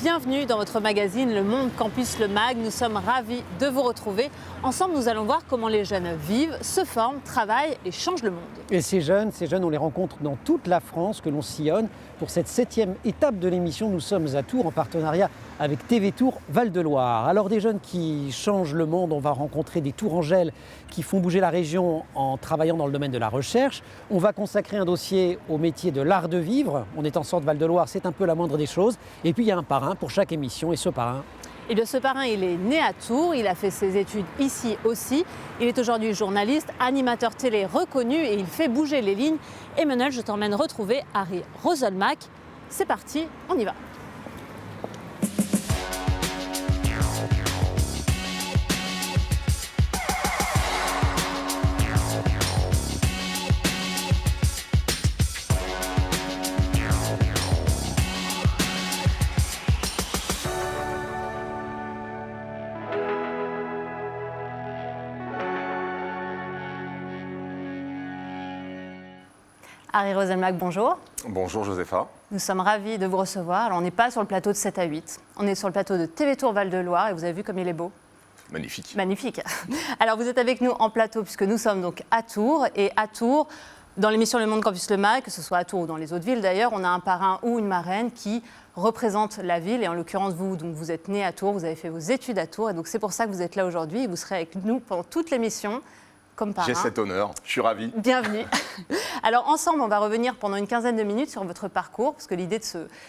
bienvenue dans votre magazine Le Monde Campus Le Mag. Nous sommes ravis de vous retrouver. Ensemble, nous allons voir comment les jeunes vivent, se forment, travaillent et changent le monde. Et ces jeunes, on les rencontre dans toute la France, que l'on sillonne. Pour cette 7e étape de l'émission, nous sommes à Tours en partenariat avec TV Tours Val-de-Loire. Alors des jeunes qui changent le monde, on va rencontrer des Tourangelles qui font bouger la région en travaillant dans le domaine de la recherche. On va consacrer un dossier au métier de l'art de vivre. On est en sorte Val-de-Loire, c'est un peu la moindre des choses. Et puis il y a un parrain pour chaque émission et ce parrain... Et bien ce parrain, il est né à Tours, il a fait ses études ici aussi. Il est aujourd'hui journaliste, animateur télé reconnu et il fait bouger les lignes. Emmanuel, je t'emmène retrouver Harry Roselmack. C'est parti, on y va. Harry Roselmack, bonjour. Bonjour Josépha. Nous sommes ravis de vous recevoir. Alors on n'est pas sur le plateau de 7 à 8, on est sur le plateau de TV Tours Val-de-Loire et vous avez vu comme il est beau. Magnifique. Magnifique. Alors vous êtes avec nous en plateau puisque nous sommes donc à Tours. Et à Tours, dans l'émission Le Monde Campus Le Mag, que ce soit à Tours ou dans les autres villes d'ailleurs, on a un parrain ou une marraine qui représente la ville. Et en l'occurrence vous, donc vous êtes né à Tours, vous avez fait vos études à Tours. Et donc c'est pour ça que vous êtes là aujourd'hui et vous serez avec nous pendant toute l'émission. Comme parrain. J'ai cet honneur, je suis ravi. Bienvenue. Alors ensemble, on va revenir pendant une quinzaine de minutes sur votre parcours, parce que l'idée de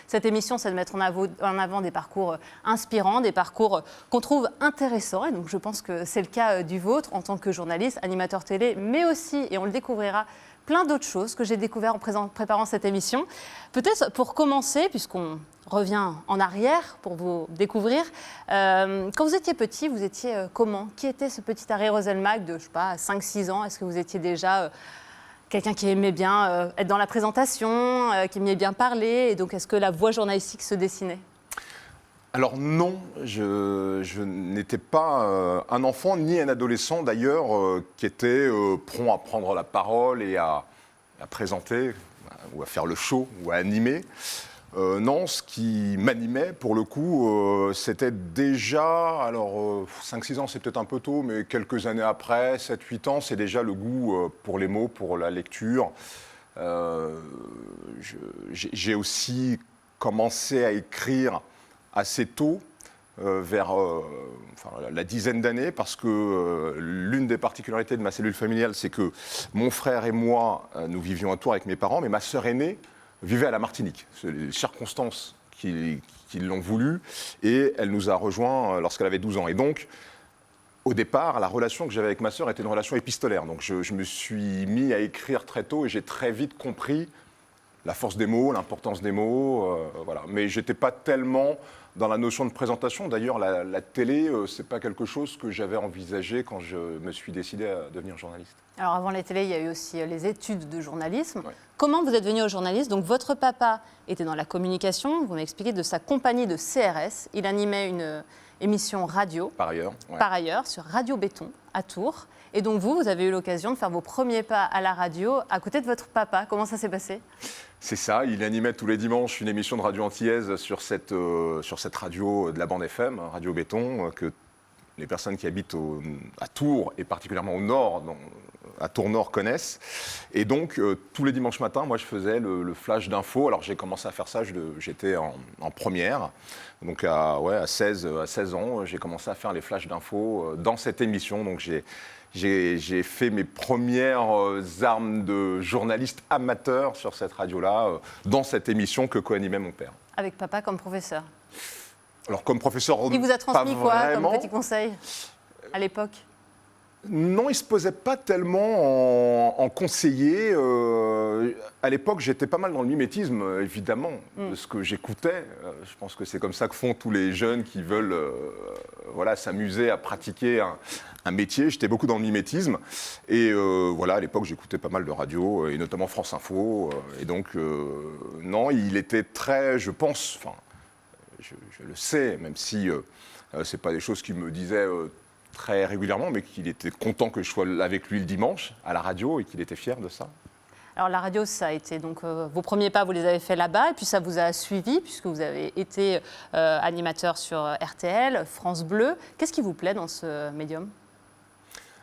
cette émission, c'est de mettre en avant des parcours inspirants, des parcours qu'on trouve intéressants. Et donc je pense que c'est le cas du vôtre en tant que journaliste, animateur télé, mais aussi, et on le découvrira, plein d'autres choses que j'ai découvert en préparant cette émission. Peut-être pour commencer, puisqu'on revient en arrière pour vous découvrir, quand vous étiez petit, vous étiez comment? Qui était ce petit Harry Roselmack de, je sais pas, 5-6 ans? Est-ce que vous étiez déjà quelqu'un qui aimait bien être dans la présentation, qui aimait bien parler? Et donc, est-ce que la voie journalistique se dessinait? Alors non, je n'étais pas un enfant ni un adolescent d'ailleurs qui était prompt à prendre la parole et à présenter ou à faire le show ou à animer. Non, ce qui m'animait pour le coup, c'était déjà, alors 5-6 ans c'est peut-être un peu tôt, mais quelques années après, 7-8 ans, c'est déjà le goût pour les mots, pour la lecture. J'ai aussi commencé à écrire assez tôt, vers la dizaine d'années, parce que l'une des particularités de ma cellule familiale, c'est que mon frère et moi, nous vivions à Tours avec mes parents, mais ma sœur aînée vivait à la Martinique. C'est les circonstances qui l'ont voulu, et elle nous a rejoints lorsqu'elle avait 12 ans. Et donc, au départ, la relation que j'avais avec ma sœur était une relation épistolaire. Donc je me suis mis à écrire très tôt, et j'ai très vite compris la force des mots, l'importance des mots, voilà. Mais je n'étais pas tellement dans la notion de présentation. D'ailleurs, la télé, ce n'est pas quelque chose que j'avais envisagé quand je me suis décidé à devenir journaliste. Alors avant la télé, il y a eu aussi les études de journalisme. Ouais. Comment vous êtes venu au journalisme? Donc votre papa était dans la communication, vous m'avez expliqué de sa compagnie de CRS. Il animait une émission radio. Par ailleurs. Ouais. Par ailleurs, sur Radio Béton, à Tours. Et donc vous avez eu l'occasion de faire vos premiers pas à la radio à côté de votre papa. Comment ça s'est passé? C'est ça, il animait tous les dimanches une émission de radio antillaise sur cette radio de la bande FM, Radio Béton, que les personnes qui habitent à Tours, et particulièrement au nord, à Tours Nord, connaissent. Et donc, tous les dimanches matins, moi, je faisais le flash d'infos. Alors, j'ai commencé à faire ça, j'étais en première. Donc, à 16 ans, j'ai commencé à faire les flashs d'infos dans cette émission. Donc, j'ai fait mes premières armes de journaliste amateur sur cette radio-là, dans cette émission que co-animait mon père. Avec papa comme professeur. Alors, comme professeur, il vous a transmis pas quoi vraiment. comme petit conseil à l'époque? Non, il ne se posait pas tellement en conseiller. À l'époque, j'étais pas mal dans le mimétisme, évidemment, de ce que j'écoutais. Je pense que c'est comme ça que font tous les jeunes qui veulent s'amuser à pratiquer un métier. J'étais beaucoup dans le mimétisme. Et à l'époque, j'écoutais pas mal de radio, et notamment France Info. Et donc, non, il était très, je pense, je le sais, même si ce n'est pas des choses qu'il me disait très régulièrement, mais qu'il était content que je sois avec lui le dimanche à la radio et qu'il était fier de ça. Alors la radio, ça a été donc vos premiers pas, vous les avez fait là-bas, et puis ça vous a suivi puisque vous avez été animateur sur RTL, France Bleu. Qu'est-ce qui vous plaît dans ce médium ?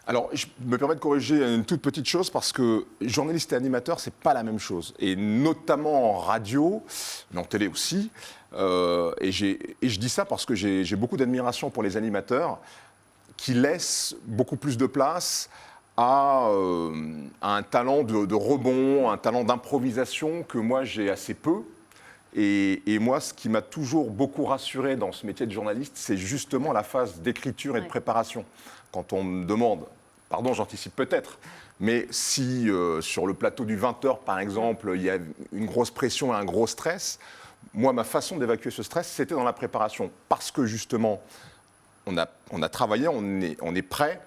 Alors, je me permets de corriger une toute petite chose parce que journaliste et animateur, c'est pas la même chose. Et notamment en radio, mais en télé aussi. Et je dis ça parce que j'ai beaucoup d'admiration pour les animateurs qui laissent beaucoup plus de place à un talent de rebond, un talent d'improvisation que moi j'ai assez peu. Et moi, ce qui m'a toujours beaucoup rassuré dans ce métier de journaliste, c'est justement la phase d'écriture et de préparation. Quand on me demande, pardon, j'anticipe peut-être, mais si sur le plateau du 20h, par exemple, il y a une grosse pression et un gros stress, moi, ma façon d'évacuer ce stress, c'était dans la préparation. Parce que justement, on a travaillé, on est prêt,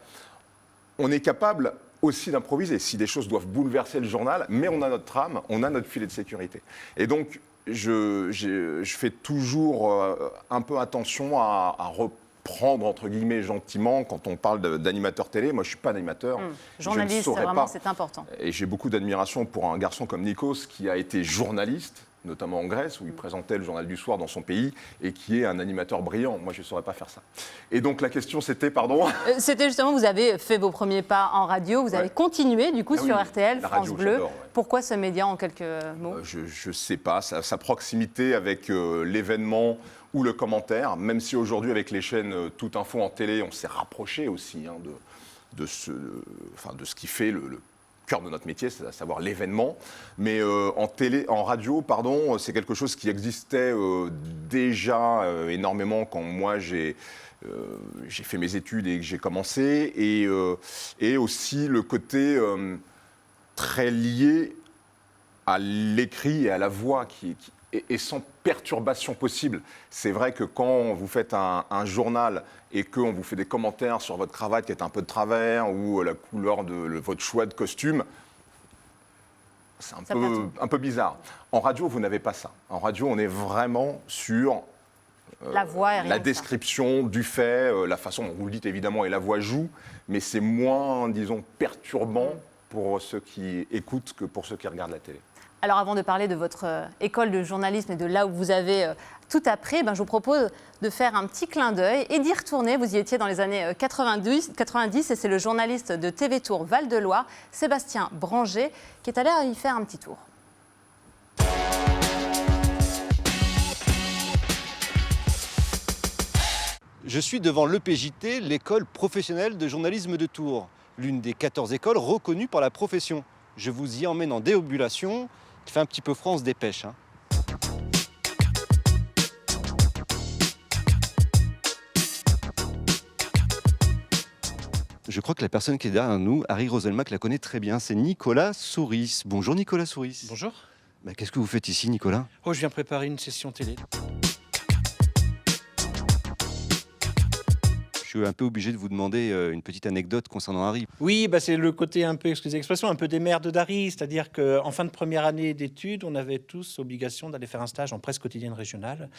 on est capable aussi d'improviser. Si des choses doivent bouleverser le journal, mais on a notre trame, on a notre filet de sécurité. Et donc, je fais toujours un peu attention à reprendre, entre guillemets, gentiment, quand on parle d'animateur télé. Moi, je ne suis pas animateur. Journaliste, vraiment, c'est important. Et j'ai beaucoup d'admiration pour un garçon comme Nikos, qui a été journaliste, notamment en Grèce, où il présentait le journal du soir dans son pays, et qui est un animateur brillant. Moi, je ne saurais pas faire ça. Et donc, la question, c'était, pardon C'était justement, vous avez fait vos premiers pas en radio, vous avez continué, du coup, sur RTL, France Bleu. Pourquoi ce média, en quelques mots ? Je ne sais pas. Sa proximité avec l'événement ou le commentaire, même si aujourd'hui, avec les chaînes Tout Info en télé, on s'est rapproché aussi de ce qui fait le cœur de notre métier, c'est à savoir l'événement. Mais en radio, pardon, c'est quelque chose qui existait déjà énormément quand moi j'ai fait mes études et que j'ai commencé. Et aussi le côté très lié à l'écrit et à la voix et sans perturbation possible. C'est vrai que quand vous faites un journal et qu'on vous fait des commentaires sur votre cravate qui est un peu de travers ou la couleur de votre choix de costume, c'est un peu bizarre. En radio, vous n'avez pas ça. En radio, on est vraiment sur la voix et la description du fait, la façon dont vous le dites évidemment, et la voix joue, mais c'est moins, disons, perturbant pour ceux qui écoutent que pour ceux qui regardent la télé. Alors avant de parler de votre école de journalisme et de là où vous avez tout appris, je vous propose de faire un petit clin d'œil et d'y retourner. Vous y étiez dans les années 90 et c'est le journaliste de TV Tour Val-de-Loire, Sébastien Branger, qui est allé y faire un petit tour. Je suis devant l'EPJT, l'école professionnelle de journalisme de Tours, l'une des 14 écoles reconnues par la profession. Je vous y emmène en déambulation. Il fait un petit peu froid, on se dépêche. Je crois que la personne qui est derrière nous, Harry Roselmack, la connaît très bien. C'est Nicolas Souris. Bonjour Nicolas Souris. Bonjour. Qu'est-ce que vous faites ici, Nicolas ? Je viens préparer une session télé. Je suis un peu obligé de vous demander une petite anecdote concernant Harry. Oui, c'est le côté un peu, excusez l'expression, un peu des mères de Dari, c'est-à-dire qu'en fin de première année d'études, on avait tous obligation d'aller faire un stage en presse quotidienne régionale.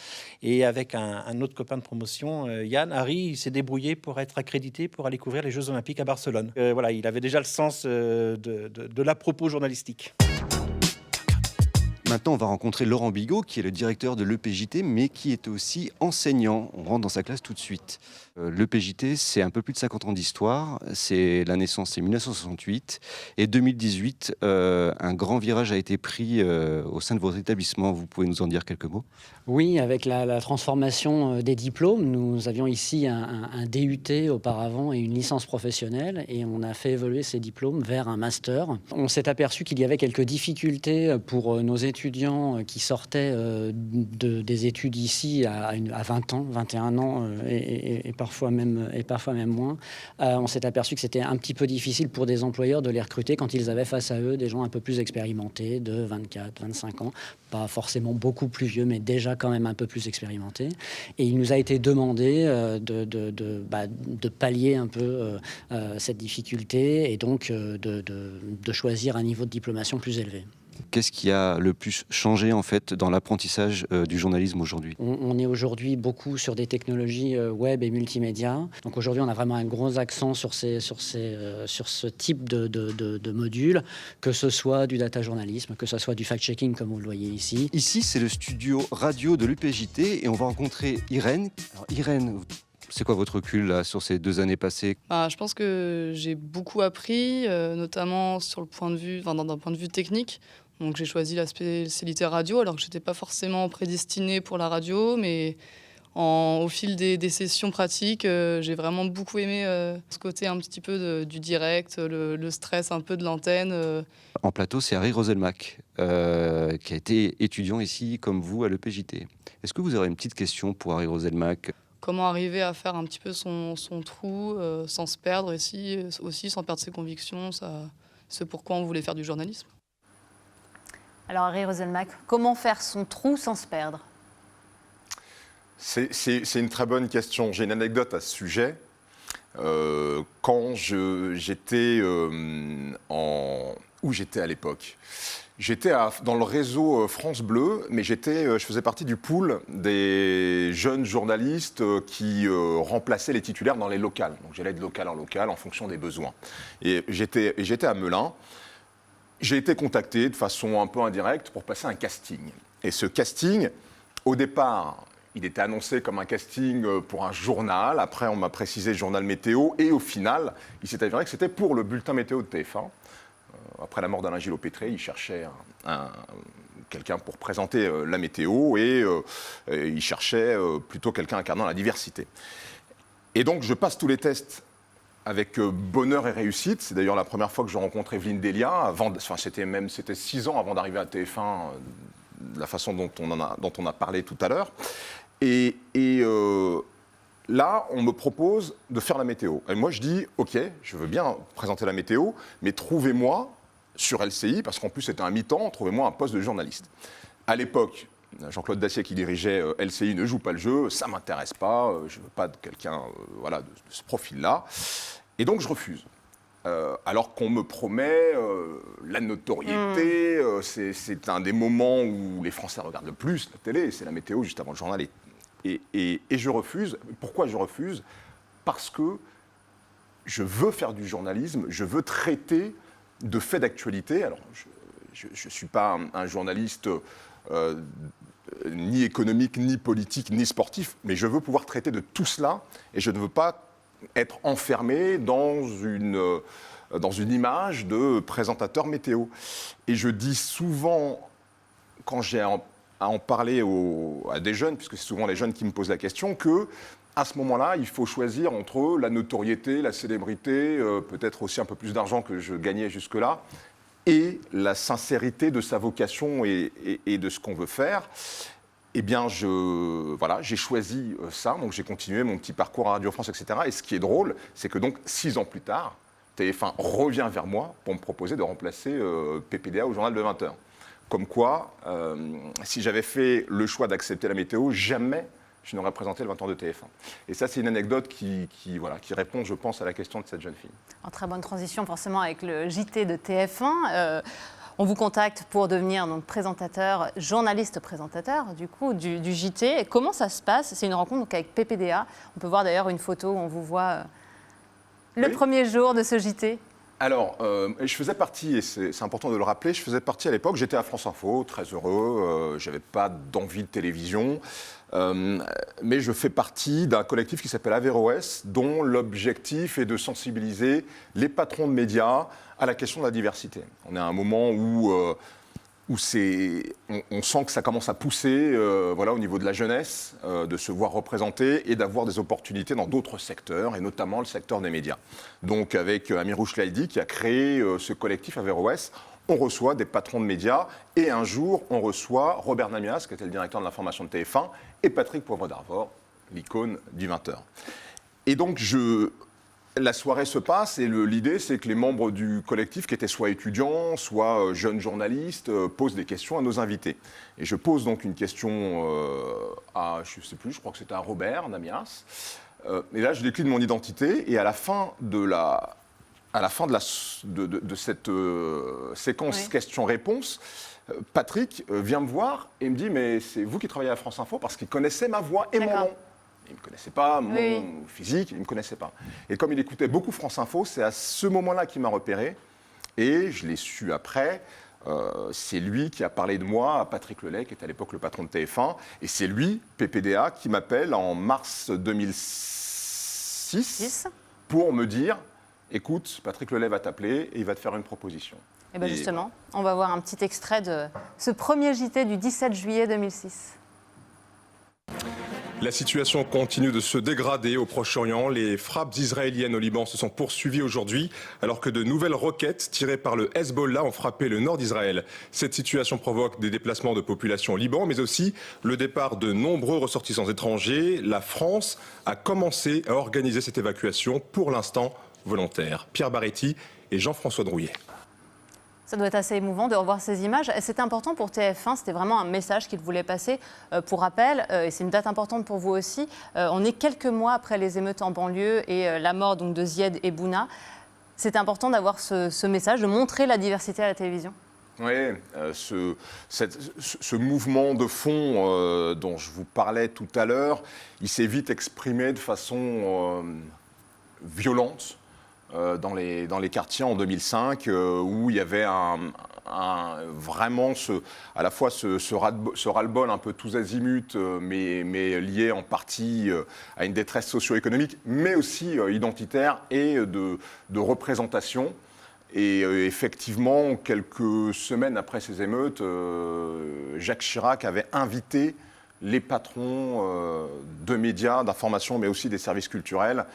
Et avec un autre copain de promotion, Yann, Harry, il s'est débrouillé pour être accrédité pour aller couvrir les Jeux Olympiques à Barcelone. Voilà, il avait déjà le sens de l'à-propos journalistique. Maintenant, on va rencontrer Laurent Bigot, qui est le directeur de l'EPJT, mais qui est aussi enseignant. On rentre dans sa classe tout de suite. L'EPJT, c'est un peu plus de 50 ans d'histoire. La naissance, c'est 1968. Et 2018, un grand virage a été pris au sein de votre établissement. Vous pouvez nous en dire quelques mots ? Oui, avec la transformation des diplômes. Nous avions ici un DUT auparavant et une licence professionnelle. Et on a fait évoluer ces diplômes vers un master. On s'est aperçu qu'il y avait quelques difficultés pour nos étudiants qui sortaient des études ici à 20 ans, 21 ans et parfois même moins. On s'est aperçu que c'était un petit peu difficile pour des employeurs de les recruter quand ils avaient face à eux des gens un peu plus expérimentés, de 24, 25 ans, pas forcément beaucoup plus vieux, mais déjà quand même un peu plus expérimentés. Et il nous a été demandé de pallier un peu cette difficulté et donc de choisir un niveau de diplomation plus élevé. Qu'est-ce qui a le plus changé en fait dans l'apprentissage du journalisme aujourd'hui ? On est aujourd'hui beaucoup sur des technologies web et multimédia. Donc aujourd'hui, on a vraiment un gros accent sur ce type de modules, que ce soit du data journalisme, que ce soit du fact-checking comme vous le voyez ici. Ici, c'est le studio radio de l'UPJT et on va rencontrer Irène. Alors Irène, c'est quoi votre recul là, sur ces 2 années passées ? Je pense que j'ai beaucoup appris, notamment sur le point de vue, d'un point de vue technique. Donc j'ai choisi la spécialité radio, alors que je n'étais pas forcément prédestinée pour la radio, mais au fil des sessions pratiques, j'ai vraiment beaucoup aimé ce côté un petit peu du direct, le stress un peu de l'antenne. En plateau, c'est Harry Roselmack, qui a été étudiant ici comme vous à l'EPJT. Est-ce que vous aurez une petite question pour Harry Roselmack ? Comment arriver à faire un petit peu son trou sans se perdre aussi sans perdre ses convictions, c'est pourquoi on voulait faire du journalisme. Alors Harry Roselmack, comment faire son trou sans se perdre ? C'est une très bonne question. J'ai une anecdote à ce sujet. Quand j'étais où j'étais à l'époque ? J'étais dans le réseau France Bleu, mais je faisais partie du pool des jeunes journalistes qui remplaçaient les titulaires dans les locales. Donc j'allais de local en local en fonction des besoins. Et j'étais à Melun. J'ai été contacté de façon un peu indirecte pour passer un casting. Et ce casting, au départ, il était annoncé comme un casting pour un journal. Après, on m'a précisé le journal météo. Et au final, il s'est avéré que c'était pour le bulletin météo de TF1. Après la mort d'Alain Gillot-Pétré, il cherchait quelqu'un pour présenter la météo et il cherchait plutôt quelqu'un incarnant la diversité. Et donc, je passe tous les tests avec bonheur et réussite. C'est d'ailleurs la première fois que je rencontre Evelyne Delia. C'était 6 ans avant d'arriver à TF1, de la façon dont on a parlé tout à l'heure. Et là, on me propose de faire la météo. Et moi, je dis, OK, je veux bien présenter la météo, mais trouvez-moi sur LCI, parce qu'en plus c'était un mi-temps, trouvez-moi un poste de journaliste. À l'époque, Jean-Claude Dacier qui dirigeait LCI ne joue pas le jeu, ça ne m'intéresse pas, je ne veux pas de quelqu'un de ce profil-là. Et donc je refuse. Alors qu'on me promet la notoriété, c'est un des moments où les Français regardent le plus la télé, c'est la météo juste avant le journal. Et je refuse. Pourquoi je refuse ? Parce que je veux faire du journalisme, je veux traiter de faits d'actualité. Alors, je ne suis pas un journaliste ni économique, ni politique, ni sportif, mais je veux pouvoir traiter de tout cela et je ne veux pas être enfermé dans une image de présentateur météo. Et je dis souvent, quand j'ai à en parler à des jeunes, puisque c'est souvent les jeunes qui me posent la question, qu'à ce moment-là, il faut choisir entre la notoriété, la célébrité, peut-être aussi un peu plus d'argent que je gagnais jusque-là, et la sincérité de sa vocation et de ce qu'on veut faire. Eh bien, j'ai choisi ça, donc j'ai continué mon petit parcours à Radio France, etc. Et ce qui est drôle, c'est que donc 6 ans plus tard, TF1 revient vers moi pour me proposer de remplacer PPDA au journal de 20h. Comme quoi, si j'avais fait le choix d'accepter la météo, jamais je n'aurais présenté le 20h de TF1. Et ça, c'est une anecdote qui répond, je pense, à la question de cette jeune fille. En très bonne transition, forcément, avec le JT de TF1. On vous contacte pour devenir donc journaliste présentateur du JT. Et comment ça se passe ? C'est une rencontre donc, avec PPDA. On peut voir d'ailleurs une photo où on vous voit le premier jour de ce JT. Alors, je faisais partie, et c'est important de le rappeler, je faisais partie à l'époque, j'étais à France Info, très heureux, je n'avais pas d'envie de télévision, mais je fais partie d'un collectif qui s'appelle Averroès, dont l'objectif est de sensibiliser les patrons de médias à la question de la diversité. On est à un moment où on sent que ça commence à pousser au niveau de la jeunesse, de se voir représenter et d'avoir des opportunités dans d'autres secteurs, et notamment le secteur des médias. Donc avec Amirou Chlaïdi qui a créé ce collectif Averroès, on reçoit des patrons de médias, et un jour on reçoit Robert Namias, qui était le directeur de l'information de TF1, et Patrick Poivre d'Arvor, l'icône du 20h. Et donc la soirée se passe et l'idée, c'est que les membres du collectif, qui étaient soit étudiants, soit jeunes journalistes, posent des questions à nos invités. Et je pose donc une question à, je ne sais plus, je crois que c'était à Robert Namias. Et là, je décline mon identité et à la fin de à la fin de cette séquence Oui. questions-réponses, Patrick vient me voir et me dit « Mais c'est vous qui travaillez à France Info ?» parce qu'il connaissait ma voix et mon D'accord. nom. Il ne me connaissait pas, mon Oui. physique, il ne me connaissait pas. Et comme il écoutait beaucoup France Info, c'est à ce moment-là qu'il m'a repéré. Et je l'ai su après. C'est lui qui a parlé de moi à Patrick Lelay, qui était à l'époque le patron de TF1. Et c'est lui, PPDA, qui m'appelle en mars 2006 pour me dire « Écoute, Patrick Lelay va t'appeler et il va te faire une proposition. » Et bien justement, on va voir un petit extrait de ce premier JT du 17 juillet 2006. La situation continue de se dégrader au Proche-Orient. Les frappes israéliennes au Liban se sont poursuivies aujourd'hui alors que de nouvelles roquettes tirées par le Hezbollah ont frappé le nord d'Israël. Cette situation provoque des déplacements de population au Liban, mais aussi le départ de nombreux ressortissants étrangers. La France a commencé à organiser cette évacuation, pour l'instant volontaire. Pierre Baretti et Jean-François Drouillet. Ça doit être assez émouvant de revoir ces images. C'était important pour TF1, c'était vraiment un message qu'il voulait passer. Pour rappel, et c'est une date importante pour vous aussi, on est quelques mois après les émeutes en banlieue et la mort donc, de Zied et Bouna. C'est important d'avoir ce message, de montrer la diversité à la télévision. Oui, ce mouvement de fond dont je vous parlais tout à l'heure, il s'est vite exprimé de façon violente. Dans les quartiers en 2005, où il y avait vraiment à la fois ce ras-le-bol un peu tous azimuts, mais lié en partie à une détresse socio-économique, mais aussi identitaire et de représentation. Et effectivement, quelques semaines après ces émeutes, Jacques Chirac avait invité les patrons de médias, d'information, mais aussi des services culturels,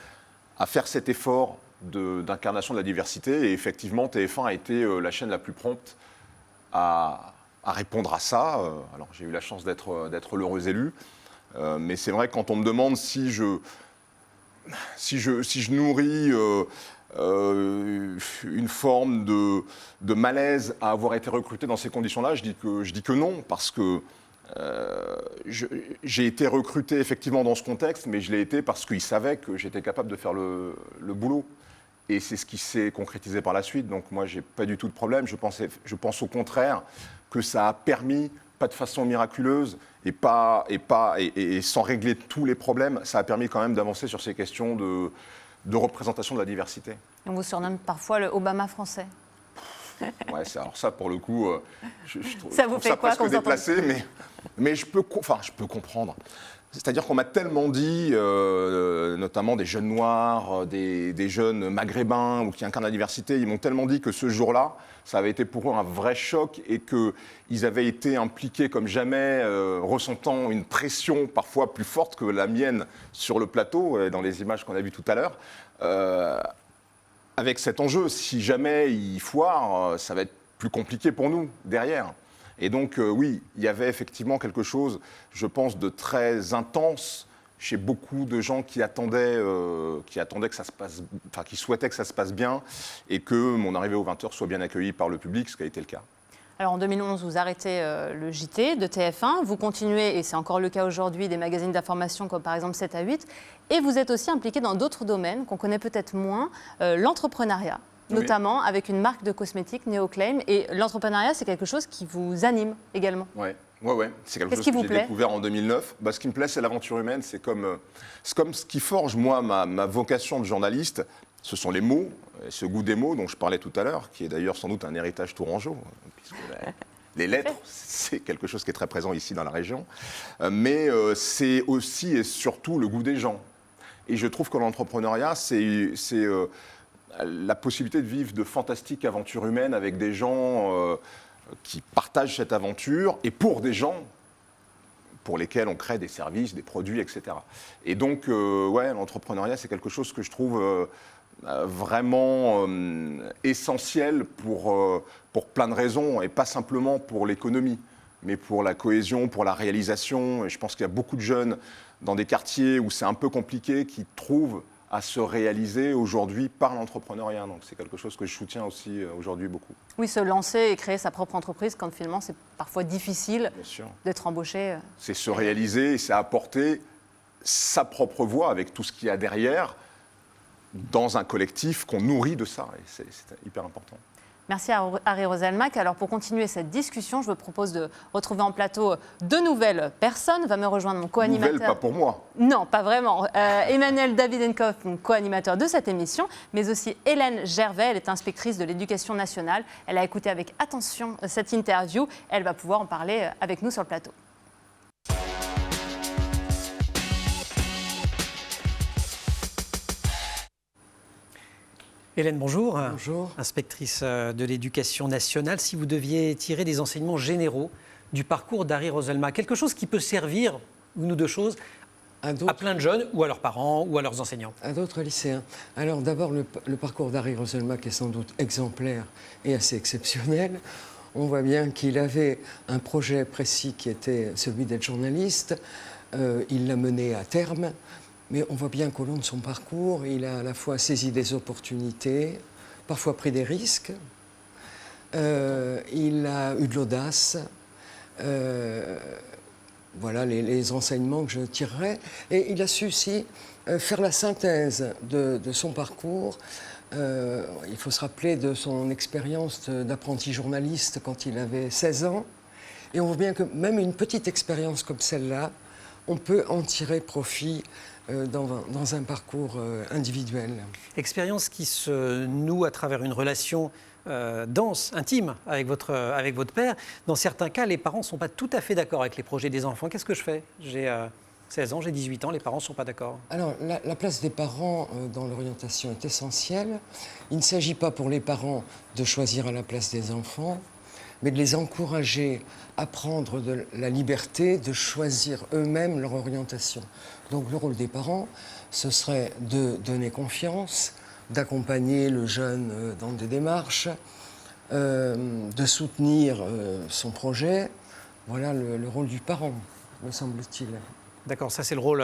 à faire cet effort d'incarnation de la diversité. Et effectivement, TF1 a été la chaîne la plus prompte à répondre à ça. Alors, j'ai eu la chance d'être l'heureux élu. Mais c'est vrai que quand on me demande si je nourris une forme de malaise à avoir été recruté dans ces conditions-là, je dis que non, parce que j'ai été recruté effectivement dans ce contexte, mais je l'ai été parce qu'ils savaient que j'étais capable de faire le boulot. Et c'est ce qui s'est concrétisé par la suite. Donc moi, je n'ai pas du tout de problème. Je pense au contraire que ça a permis, pas de façon miraculeuse et sans régler tous les problèmes, ça a permis quand même d'avancer sur ces questions de représentation de la diversité. On vous surnomme parfois le Obama français. Ouais, alors ça, pour le coup, je trouve Ça vous fait ça quoi presque déplacé, mais je peux comprendre. C'est-à-dire qu'on m'a tellement dit, notamment des jeunes noirs, des jeunes maghrébins ou qui incarnent la diversité, ils m'ont tellement dit que ce jour-là, ça avait été pour eux un vrai choc et qu'ils avaient été impliqués comme jamais, ressentant une pression parfois plus forte que la mienne sur le plateau, dans les images qu'on a vues tout à l'heure. Avec cet enjeu, si jamais il foire, ça va être plus compliqué pour nous derrière. Et donc, oui, il y avait effectivement quelque chose, je pense, de très intense chez beaucoup de gens qui attendaient que ça se passe, enfin, qui souhaitaient que ça se passe bien et que mon arrivée aux 20h soit bien accueillie par le public, ce qui a été le cas. Alors en 2011, vous arrêtez le JT de TF1, vous continuez, et c'est encore le cas aujourd'hui, des magazines d'information comme par exemple 7 à 8, et vous êtes aussi impliqué dans d'autres domaines qu'on connaît peut-être moins, l'entrepreneuriat, notamment avec une marque de cosmétiques, Neoclaim, et l'entrepreneuriat, c'est quelque chose qui vous anime également. Ouais. C'est quelque chose qui que vous j'ai plaît découvert en 2009. Ce qui me plaît, c'est l'aventure humaine. C'est comme ce qui forge, moi, ma vocation de journaliste. Ce sont les mots, ce goût des mots dont je parlais tout à l'heure, qui est d'ailleurs sans doute un héritage tourangeau, puisque les lettres, c'est quelque chose qui est très présent ici dans la région. Mais c'est aussi et surtout le goût des gens. Et je trouve que l'entrepreneuriat, c'est la possibilité de vivre de fantastiques aventures humaines avec des gens qui partagent cette aventure et pour des gens pour lesquels on crée des services, des produits, etc. Et donc, l'entrepreneuriat, c'est quelque chose que je trouve vraiment essentiel pour plein de raisons, et pas simplement pour l'économie, mais pour la cohésion, pour la réalisation. Et je pense qu'il y a beaucoup de jeunes dans des quartiers où c'est un peu compliqué qui trouvent à se réaliser aujourd'hui par l'entrepreneuriat. Donc c'est quelque chose que je soutiens aussi aujourd'hui beaucoup. Oui, se lancer et créer sa propre entreprise quand finalement c'est parfois difficile d'être embauché. C'est se réaliser et c'est apporter sa propre voix avec tout ce qu'il y a derrière dans un collectif qu'on nourrit de ça. Et c'est hyper important. Merci à Harry Roselmack. Alors pour continuer cette discussion, je vous propose de retrouver en plateau deux nouvelles personnes. Va me rejoindre mon co-animateur. Nouvelle, pas pour moi. Non, pas vraiment. Emmanuel Davidenkoff, mon co-animateur de cette émission, mais aussi Hélène Gervais. Elle est inspectrice de l'éducation nationale. Elle a écouté avec attention cette interview. Elle va pouvoir en parler avec nous sur le plateau. Hélène, bonjour. Bonjour. Inspectrice de l'éducation nationale. Si vous deviez tirer des enseignements généraux du parcours d'Harry Roselmack, quelque chose qui peut servir, une ou deux choses, à plein de jeunes, ou à leurs parents, ou à leurs enseignants. À d'autres lycéens. Alors d'abord, le parcours d'Harry Roselmack est sans doute exemplaire et assez exceptionnel. On voit bien qu'il avait un projet précis qui était celui d'être journaliste. Il l'a mené à terme. Mais on voit bien qu'au long de son parcours, il a à la fois saisi des opportunités, parfois pris des risques. Il a eu de l'audace. Voilà les enseignements que je tirerais. Et il a su aussi faire la synthèse de son parcours. Il faut se rappeler de son expérience d'apprenti journaliste quand il avait 16 ans. Et on voit bien que même une petite expérience comme celle-là, on peut en tirer profit dans un parcours individuel. Expérience qui se noue à travers une relation dense, intime avec votre père. Dans certains cas, les parents ne sont pas tout à fait d'accord avec les projets des enfants. Qu'est-ce que je fais ? J'ai 16 ans, j'ai 18 ans, les parents ne sont pas d'accord. Alors, la place des parents dans l'orientation est essentielle. Il ne s'agit pas pour les parents de choisir à la place des enfants, mais de les encourager à prendre de la liberté de choisir eux-mêmes leur orientation. Donc le rôle des parents, ce serait de donner confiance, d'accompagner le jeune dans des démarches, de soutenir son projet. Voilà le rôle du parent, me semble-t-il. D'accord, ça c'est le rôle,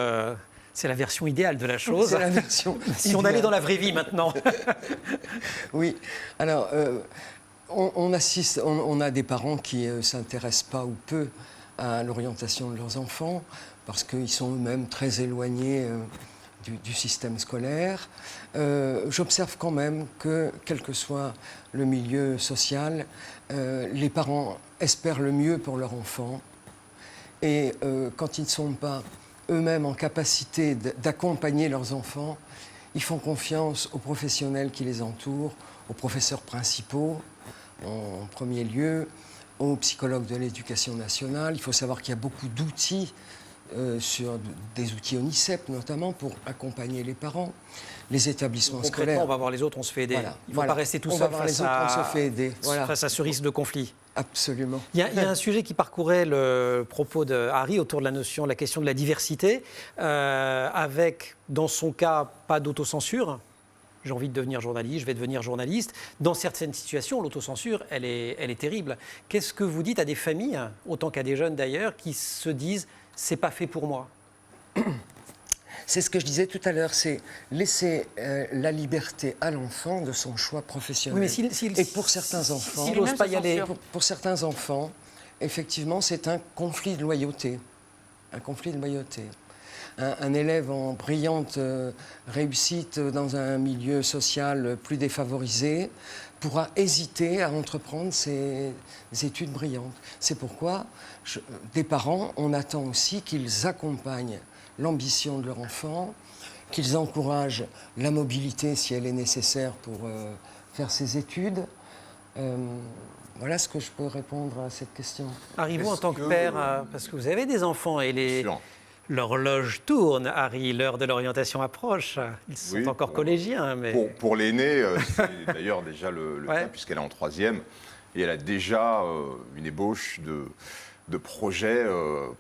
c'est la version idéale de la chose. C'est la version si on allait dans la vraie vie maintenant. Oui, alors... On a des parents qui ne s'intéressent pas ou peu à l'orientation de leurs enfants parce qu'ils sont eux-mêmes très éloignés du système scolaire. J'observe quand même que, quel que soit le milieu social, les parents espèrent le mieux pour leur enfant. Et quand ils ne sont pas eux-mêmes en capacité d'accompagner leurs enfants, ils font confiance aux professionnels qui les entourent, aux professeurs principaux, en premier lieu, aux psychologues de l'éducation nationale. Il faut savoir qu'il y a beaucoup d'outils, sur des outils ONICEP notamment, pour accompagner les parents, les établissements Concrètement, scolaires. on va voir les autres, on se fait aider. Voilà, Il ne faut pas rester tout seul face à ce risque de conflit. Absolument. Il y a un sujet qui parcourait le propos de Harry autour de la question de la diversité, avec, dans son cas, pas d'autocensure. J'ai envie de devenir journaliste, je vais devenir journaliste. Dans certaines situations, l'autocensure, elle est terrible. Qu'est-ce que vous dites à des familles, autant qu'à des jeunes d'ailleurs, qui se disent « c'est pas fait pour moi ». C'est ce que je disais tout à l'heure, c'est laisser la liberté à l'enfant de son choix professionnel. Oui, mais et pour certains enfants, s'il n'ose pas y aller. Pour certains enfants, effectivement, c'est un conflit de loyauté. Un conflit de loyauté. Un élève en brillante réussite dans un milieu social plus défavorisé pourra hésiter à entreprendre ses études brillantes. C'est pourquoi, des parents, on attend aussi qu'ils accompagnent l'ambition de leur enfant, qu'ils encouragent la mobilité si elle est nécessaire pour faire ses études. Voilà ce que je peux répondre à cette question. Arrivons en tant que père, parce que vous avez des enfants et l'horloge tourne, Harry, l'heure de l'orientation approche. Ils sont encore collégiens. Mais... Pour l'aînée, c'est d'ailleurs déjà le cas, puisqu'elle est en 3e, et elle a déjà une ébauche de projets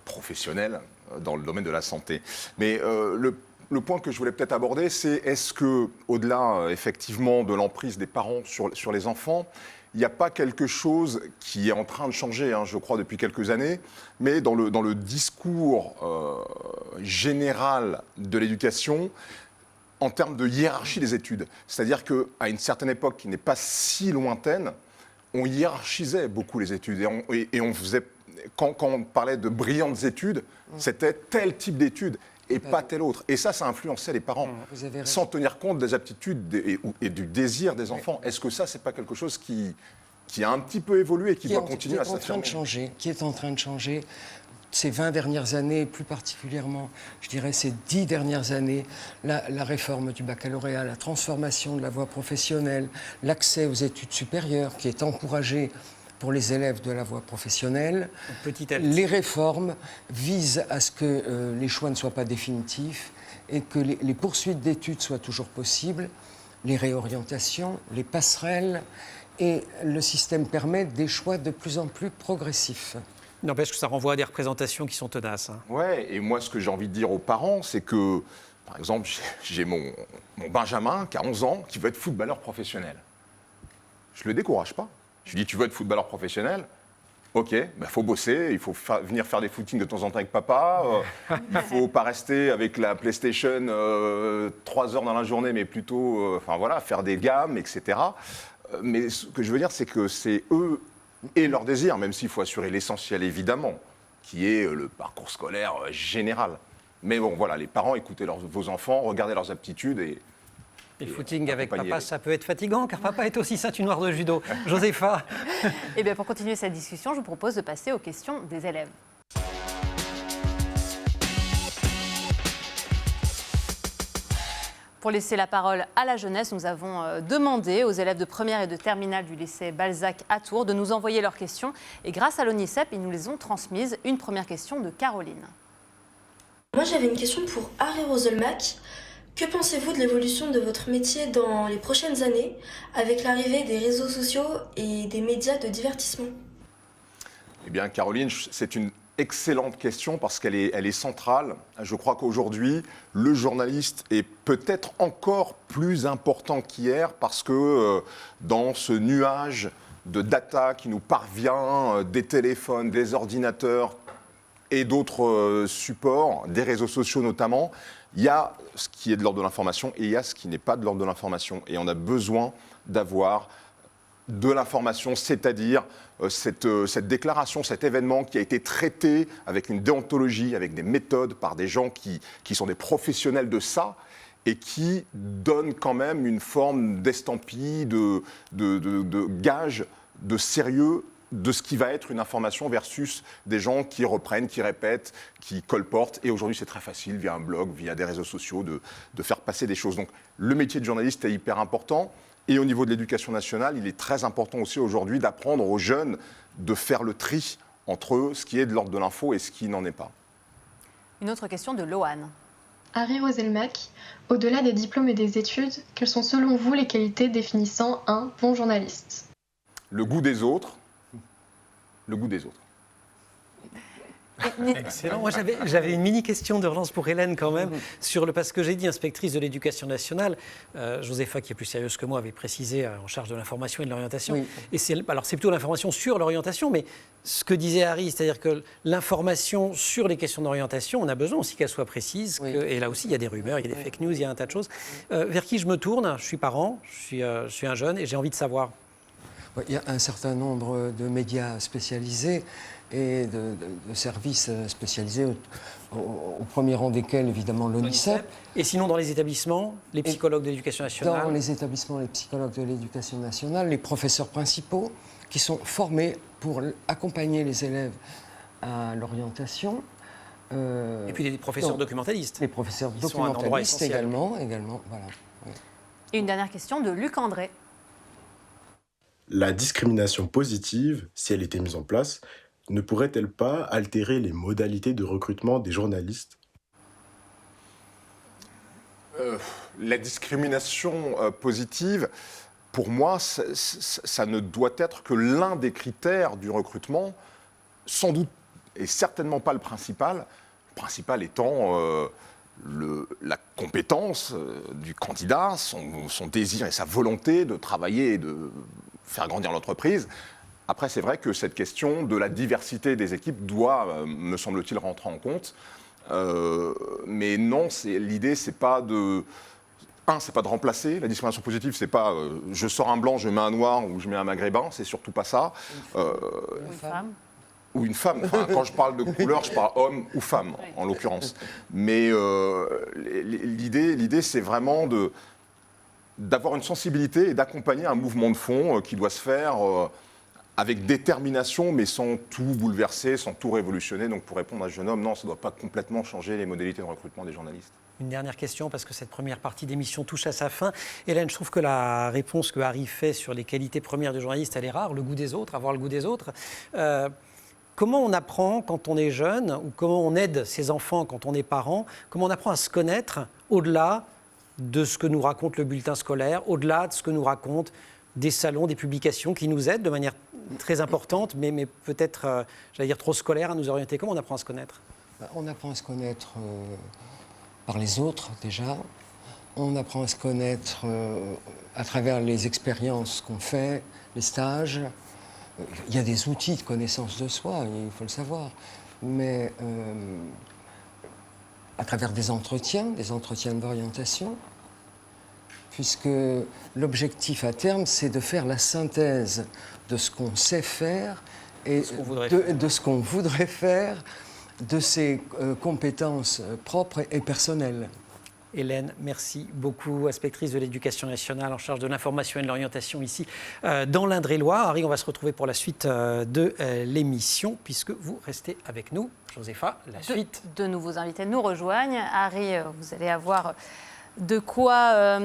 professionnels dans le domaine de la santé. Mais le point que je voulais peut-être aborder, c'est est-ce que, au-delà effectivement de l'emprise des parents sur les enfants, il n'y a pas quelque chose qui est en train de changer, je crois, depuis quelques années, mais dans le discours général de l'éducation, en termes de hiérarchie des études. C'est-à-dire qu'à une certaine époque qui n'est pas si lointaine, on hiérarchisait beaucoup les études et on faisait... Quand on parlait de brillantes études, c'était tel type d'études. et pas tel autre. Et ça influençait les parents, Vous avez raison. sans tenir compte des aptitudes et du désir des enfants. Est-ce que ça, c'est pas quelque chose qui a un petit peu évolué et qui doit continuer à s'affirmer? Qui est en train de changer ces 20 dernières années, plus particulièrement, je dirais ces 10 dernières années, la réforme du baccalauréat, la transformation de la voie professionnelle, l'accès aux études supérieures qui est encouragé pour les élèves de la voie professionnelle. Petit à petit. Les réformes visent à ce que les choix ne soient pas définitifs et que les poursuites d'études soient toujours possibles, les réorientations, les passerelles, et le système permet des choix de plus en plus progressifs. N'empêche que ça renvoie à des représentations qui sont tenaces. Ouais, et moi, ce que j'ai envie de dire aux parents, c'est que, par exemple, j'ai mon Benjamin qui a 11 ans, qui veut être footballeur professionnel. Je ne le décourage pas. Je lui dis, tu veux être footballeur professionnel? Ok, bah, faut bosser, il faut venir faire des footings de temps en temps avec papa, il ne faut pas rester avec la PlayStation 3 heures dans la journée, mais plutôt faire des gammes, etc. Mais ce que je veux dire, c'est que c'est eux et leur désir, même s'il faut assurer l'essentiel évidemment, qui est le parcours scolaire général. Mais bon, voilà, les parents, écoutez vos enfants, regardez leurs aptitudes et le footing avec accompagner. papa, ça peut être fatigant, car papa est aussi ceinture noire de judo. Josépha. Et bien, pour continuer cette discussion, je vous propose de passer aux questions des élèves. Pour laisser la parole à la jeunesse, nous avons demandé aux élèves de première et de terminale du lycée Balzac à Tours de nous envoyer leurs questions. Et grâce à l'ONICEP, ils nous les ont transmises. Une première question de Caroline. Moi, j'avais une question pour Harry Roselmack. Que pensez-vous de l'évolution de votre métier dans les prochaines années avec l'arrivée des réseaux sociaux et des médias de divertissement? Eh bien, Caroline, c'est une excellente question parce qu'elle est centrale. Je crois qu'aujourd'hui, le journaliste est peut-être encore plus important qu'hier parce que dans ce nuage de data qui nous parvient des téléphones, des ordinateurs et d'autres supports, des réseaux sociaux notamment, il y a ce qui est de l'ordre de l'information et il y a ce qui n'est pas de l'ordre de l'information. Et on a besoin d'avoir de l'information, c'est-à-dire cette déclaration, cet événement qui a été traité avec une déontologie, avec des méthodes par des gens qui sont des professionnels de ça et qui donnent quand même une forme d'estampille, de gage, de sérieux de ce qui va être une information versus des gens qui reprennent, qui répètent, qui colportent. Et aujourd'hui, c'est très facile, via un blog, via des réseaux sociaux, de faire passer des choses. Donc, le métier de journaliste est hyper important. Et au niveau de l'éducation nationale, il est très important aussi aujourd'hui d'apprendre aux jeunes de faire le tri entre ce qui est de l'ordre de l'info et ce qui n'en est pas. Une autre question de Loane. Harry Roselmack, au-delà des diplômes et des études, quelles sont selon vous les qualités définissant un bon journaliste? Le goût des autres. Le goût des autres. Excellent. Moi, j'avais une mini-question de relance pour Hélène quand même, parce que j'ai dit inspectrice de l'éducation nationale. Josépha, qui est plus sérieuse que moi, avait précisé en charge de l'information et de l'orientation. Oui. Et c'est plutôt l'information sur l'orientation, mais ce que disait Harry, c'est-à-dire que l'information sur les questions d'orientation, on a besoin aussi qu'elle soit précise. Oui. Et là aussi, il y a des rumeurs, il y a des fake news, il y a un tas de choses. Vers qui je me tourne? Je suis parent, je suis un jeune et j'ai envie de savoir. Il y a un certain nombre de médias spécialisés et de services spécialisés, au premier rang desquels, évidemment, l'ONICEP. Et sinon, dans les établissements, les psychologues de l'éducation nationale? Dans les établissements, les psychologues de l'éducation nationale, les professeurs principaux qui sont formés pour accompagner les élèves à l'orientation. Et puis les professeurs documentalistes. Les professeurs documentalistes également, voilà. Oui. Et une dernière question de Luc André. La discrimination positive, si elle était mise en place, ne pourrait-elle pas altérer les modalités de recrutement des journalistes? La discrimination positive, pour moi, ça ne doit être que l'un des critères du recrutement, sans doute, et certainement pas le principal étant la compétence du candidat, son désir et sa volonté de travailler et de faire grandir l'entreprise. Après, c'est vrai que cette question de la diversité des équipes doit, me semble-t-il, rentrer en compte. Mais non, l'idée, c'est pas de remplacer. La discrimination positive, c'est pas je sors un blanc, je mets un noir ou je mets un maghrébin, c'est surtout pas ça. Une femme. ou une femme. Enfin, quand je parle de couleur, je parle homme ou femme, en l'occurrence. Mais l'idée, c'est vraiment d'avoir une sensibilité et d'accompagner un mouvement de fond qui doit se faire avec détermination, mais sans tout bouleverser, sans tout révolutionner. Donc pour répondre à ce jeune homme, non, ça ne doit pas complètement changer les modalités de recrutement des journalistes. Une dernière question, parce que cette première partie d'émission touche à sa fin. Hélène, je trouve que la réponse que Harry fait sur les qualités premières du journaliste, elle est rare, le goût des autres, avoir le goût des autres. Comment on apprend quand on est jeune, ou comment on aide ses enfants quand on est parent, comment on apprend à se connaître au-delà de ce que nous raconte le bulletin scolaire, au-delà de ce que nous racontent des salons, des publications qui nous aident de manière très importante, mais peut-être, j'allais dire, trop scolaire à nous orienter. Comment on apprend à se connaître ? On apprend à se connaître par les autres, déjà. On apprend à se connaître à travers les expériences qu'on fait, les stages. Il y a des outils de connaissance de soi, il faut le savoir. Mais à travers des entretiens d'orientation, puisque l'objectif à terme, c'est de faire la synthèse de ce qu'on sait faire et de ce qu'on voudrait faire, de ses compétences propres et personnelles. Hélène, merci beaucoup, inspectrice de l'Éducation nationale en charge de l'information et de l'orientation ici dans l'Indre-et-Loire. Harry, on va se retrouver pour la suite de l'émission puisque vous restez avec nous. Josépha, la suite. De nouveaux invités nous rejoignent. Harry, vous allez avoir de quoi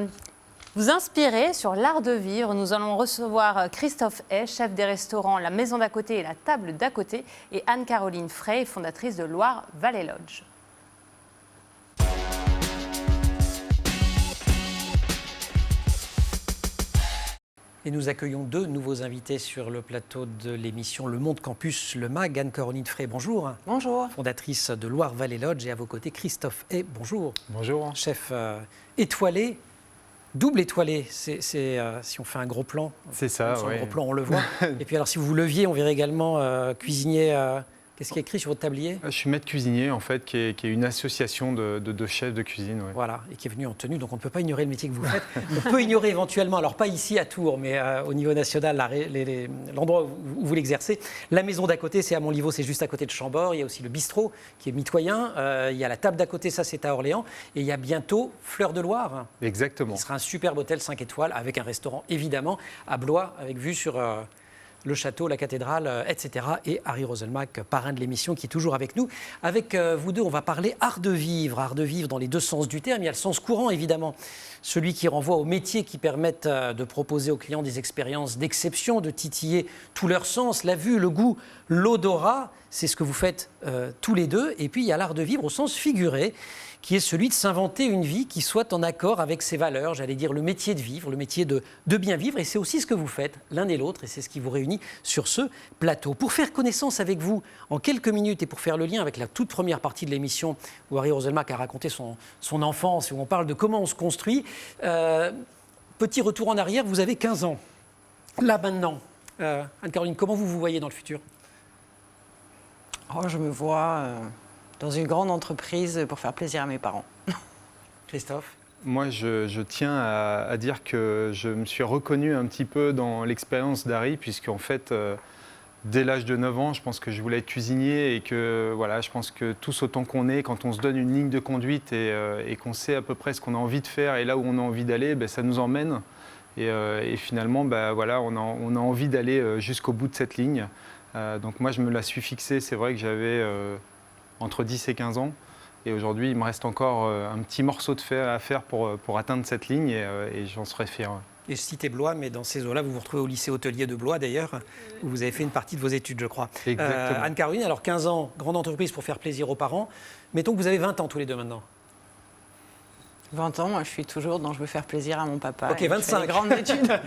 vous inspirer sur l'art de vivre. Nous allons recevoir Christophe Hay, chef des restaurants La Maison d'à côté et La Table d'à côté, et Anne-Caroline Frey, fondatrice de Loire Valley Lodge. Et nous accueillons deux nouveaux invités sur le plateau de l'émission Le Monde Campus, le MAG. Anne-Caroline Frey, bonjour. Bonjour. Fondatrice de Loire Valley Lodge, et à vos côtés Christophe Hay, bonjour. Bonjour. Chef étoilé, double étoilé, c'est si on fait un gros plan. C'est ça, sur oui. un gros plan, on le voit. Et puis alors si vous leviez, on verrait également cuisinier. Qu'est-ce qui est écrit sur votre tablier ? Je suis maître cuisinier, en fait, qui est une association de chefs de cuisine. Ouais. Voilà, et qui est venu en tenue, donc on ne peut pas ignorer le métier que vous faites. On peut ignorer éventuellement, alors pas ici à Tours, mais au niveau national, l'endroit où vous l'exercez. La maison d'à côté, c'est à Montlivaud, c'est juste à côté de Chambord. Il y a aussi le bistrot, qui est mitoyen. Il y a la table d'à côté, ça c'est à Orléans. Et il y a bientôt Fleur de Loire. Exactement. Qui sera un superbe hôtel 5 étoiles, avec un restaurant, évidemment, à Blois, avec vue sur le château, la cathédrale, etc. Et Harry Roselmack, parrain de l'émission, qui est toujours avec nous. Avec vous deux, on va parler art de vivre dans les deux sens du terme. Il y a le sens courant, évidemment, celui qui renvoie aux métiers qui permettent de proposer aux clients des expériences d'exception, de titiller tous leurs sens, la vue, le goût, l'odorat. C'est ce que vous faites tous les deux. Et puis, il y a l'art de vivre au sens figuré, qui est celui de s'inventer une vie qui soit en accord avec ses valeurs, j'allais dire le métier de vivre, le métier de bien vivre. Et c'est aussi ce que vous faites l'un et l'autre, et c'est ce qui vous réunit sur ce plateau. Pour faire connaissance avec vous en quelques minutes et pour faire le lien avec la toute première partie de l'émission où Harry Roselmack a raconté son enfance et où on parle de comment on se construit, petit retour en arrière, vous avez 15 ans. Là maintenant, Anne-Caroline, comment vous vous voyez dans le futur ? Je me vois dans une grande entreprise pour faire plaisir à mes parents. Christophe ? Moi, je tiens à dire que je me suis reconnu un petit peu dans l'expérience d'Harry, puisqu'en fait, dès l'âge de 9 ans, je pense que je voulais être cuisinier et que voilà, je pense que tous autant qu'on est, quand on se donne une ligne de conduite et qu'on sait à peu près ce qu'on a envie de faire et là où on a envie d'aller, ça nous emmène. Et finalement, voilà, on a envie d'aller jusqu'au bout de cette ligne. Donc moi, je me la suis fixée. C'est vrai que j'avais entre 10 et 15 ans. Et aujourd'hui, il me reste encore un petit morceau de fer à faire pour atteindre cette ligne et j'en serais fier. Et je citais Blois, mais dans ces eaux-là, vous vous retrouvez au lycée hôtelier de Blois d'ailleurs, où vous avez fait une partie de vos études, je crois. Exactement. Anne-Caroline, alors 15 ans, grande entreprise pour faire plaisir aux parents. Mettons que vous avez 20 ans tous les deux maintenant. 20 ans, moi je suis toujours dans je veux faire plaisir à mon papa. Ok, 25. Grandes études.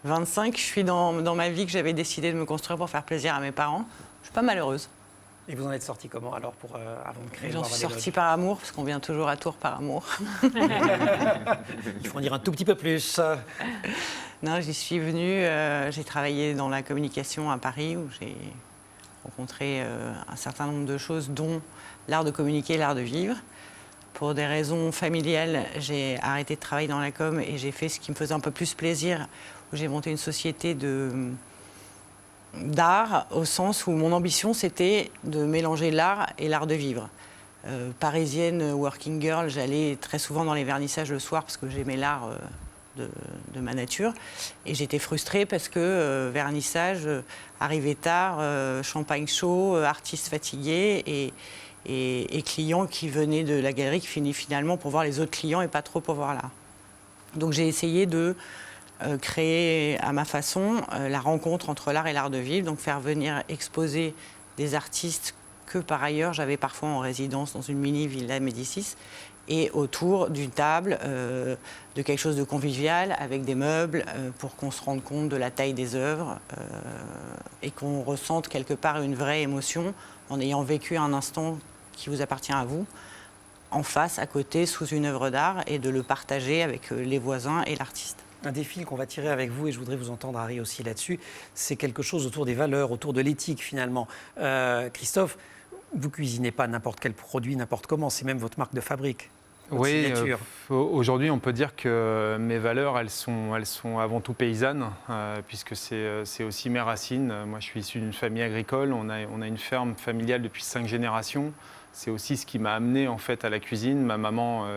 25, je suis dans ma vie que j'avais décidé de me construire pour faire plaisir à mes parents. Je suis pas malheureuse. Et vous en êtes sortie comment alors avant de créer J'en suis sortie par amour, parce qu'on vient toujours à Tours par amour. Il faut en dire un tout petit peu plus. Non, j'y suis venue, j'ai travaillé dans la communication à Paris, où j'ai rencontré un certain nombre de choses, dont l'art de communiquer, l'art de vivre. Pour des raisons familiales, j'ai arrêté de travailler dans la com et j'ai fait ce qui me faisait un peu plus plaisir, où j'ai monté une société d'art au sens où mon ambition, c'était de mélanger l'art et l'art de vivre. Parisienne, working girl, j'allais très souvent dans les vernissages le soir parce que j'aimais l'art de ma nature. Et j'étais frustrée parce que vernissage, arrivé tard, champagne chaud, artistes fatigués et clients qui venaient de la galerie qui finit finalement pour voir les autres clients et pas trop pour voir l'art. Donc j'ai essayé de créer à ma façon la rencontre entre l'art et l'art de vivre, donc faire venir exposer des artistes que par ailleurs j'avais parfois en résidence dans une mini villa Médicis et autour d'une table, de quelque chose de convivial avec des meubles pour qu'on se rende compte de la taille des œuvres et qu'on ressente quelque part une vraie émotion en ayant vécu un instant qui vous appartient à vous, en face, à côté, sous une œuvre d'art et de le partager avec les voisins et l'artiste. Un des fils qu'on va tirer avec vous, et je voudrais vous entendre, Harry, aussi là-dessus, c'est quelque chose autour des valeurs, autour de l'éthique, finalement. Christophe, vous cuisinez pas n'importe quel produit, n'importe comment, c'est même votre marque de fabrique. Oui, aujourd'hui, on peut dire que mes valeurs, elles sont avant tout paysannes, puisque c'est aussi mes racines. Moi, je suis issu d'une famille agricole, on a une ferme familiale depuis 5 générations. C'est aussi ce qui m'a amené en fait à la cuisine. Ma maman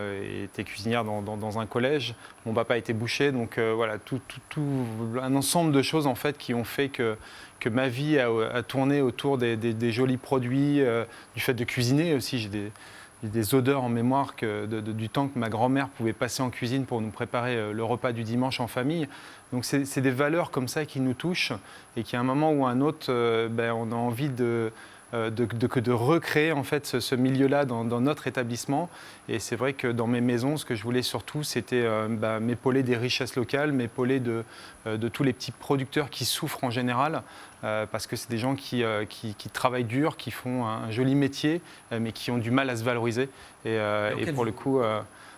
était cuisinière dans un collège, mon papa était boucher, donc voilà, tout un ensemble de choses en fait qui ont fait que ma vie a tourné autour des jolis produits, du fait de cuisiner aussi. J'ai des odeurs en mémoire du temps que ma grand-mère pouvait passer en cuisine pour nous préparer le repas du dimanche en famille. Donc c'est des valeurs comme ça qui nous touchent et qui à un moment ou à un autre, on a envie de recréer en fait ce milieu-là dans notre établissement. Et c'est vrai que dans mes maisons, ce que je voulais surtout, c'était m'épauler des richesses locales, m'épauler de tous les petits producteurs qui souffrent en général, parce que c'est des gens qui travaillent dur, qui font un joli métier, mais qui ont du mal à se valoriser. Et pour le coup,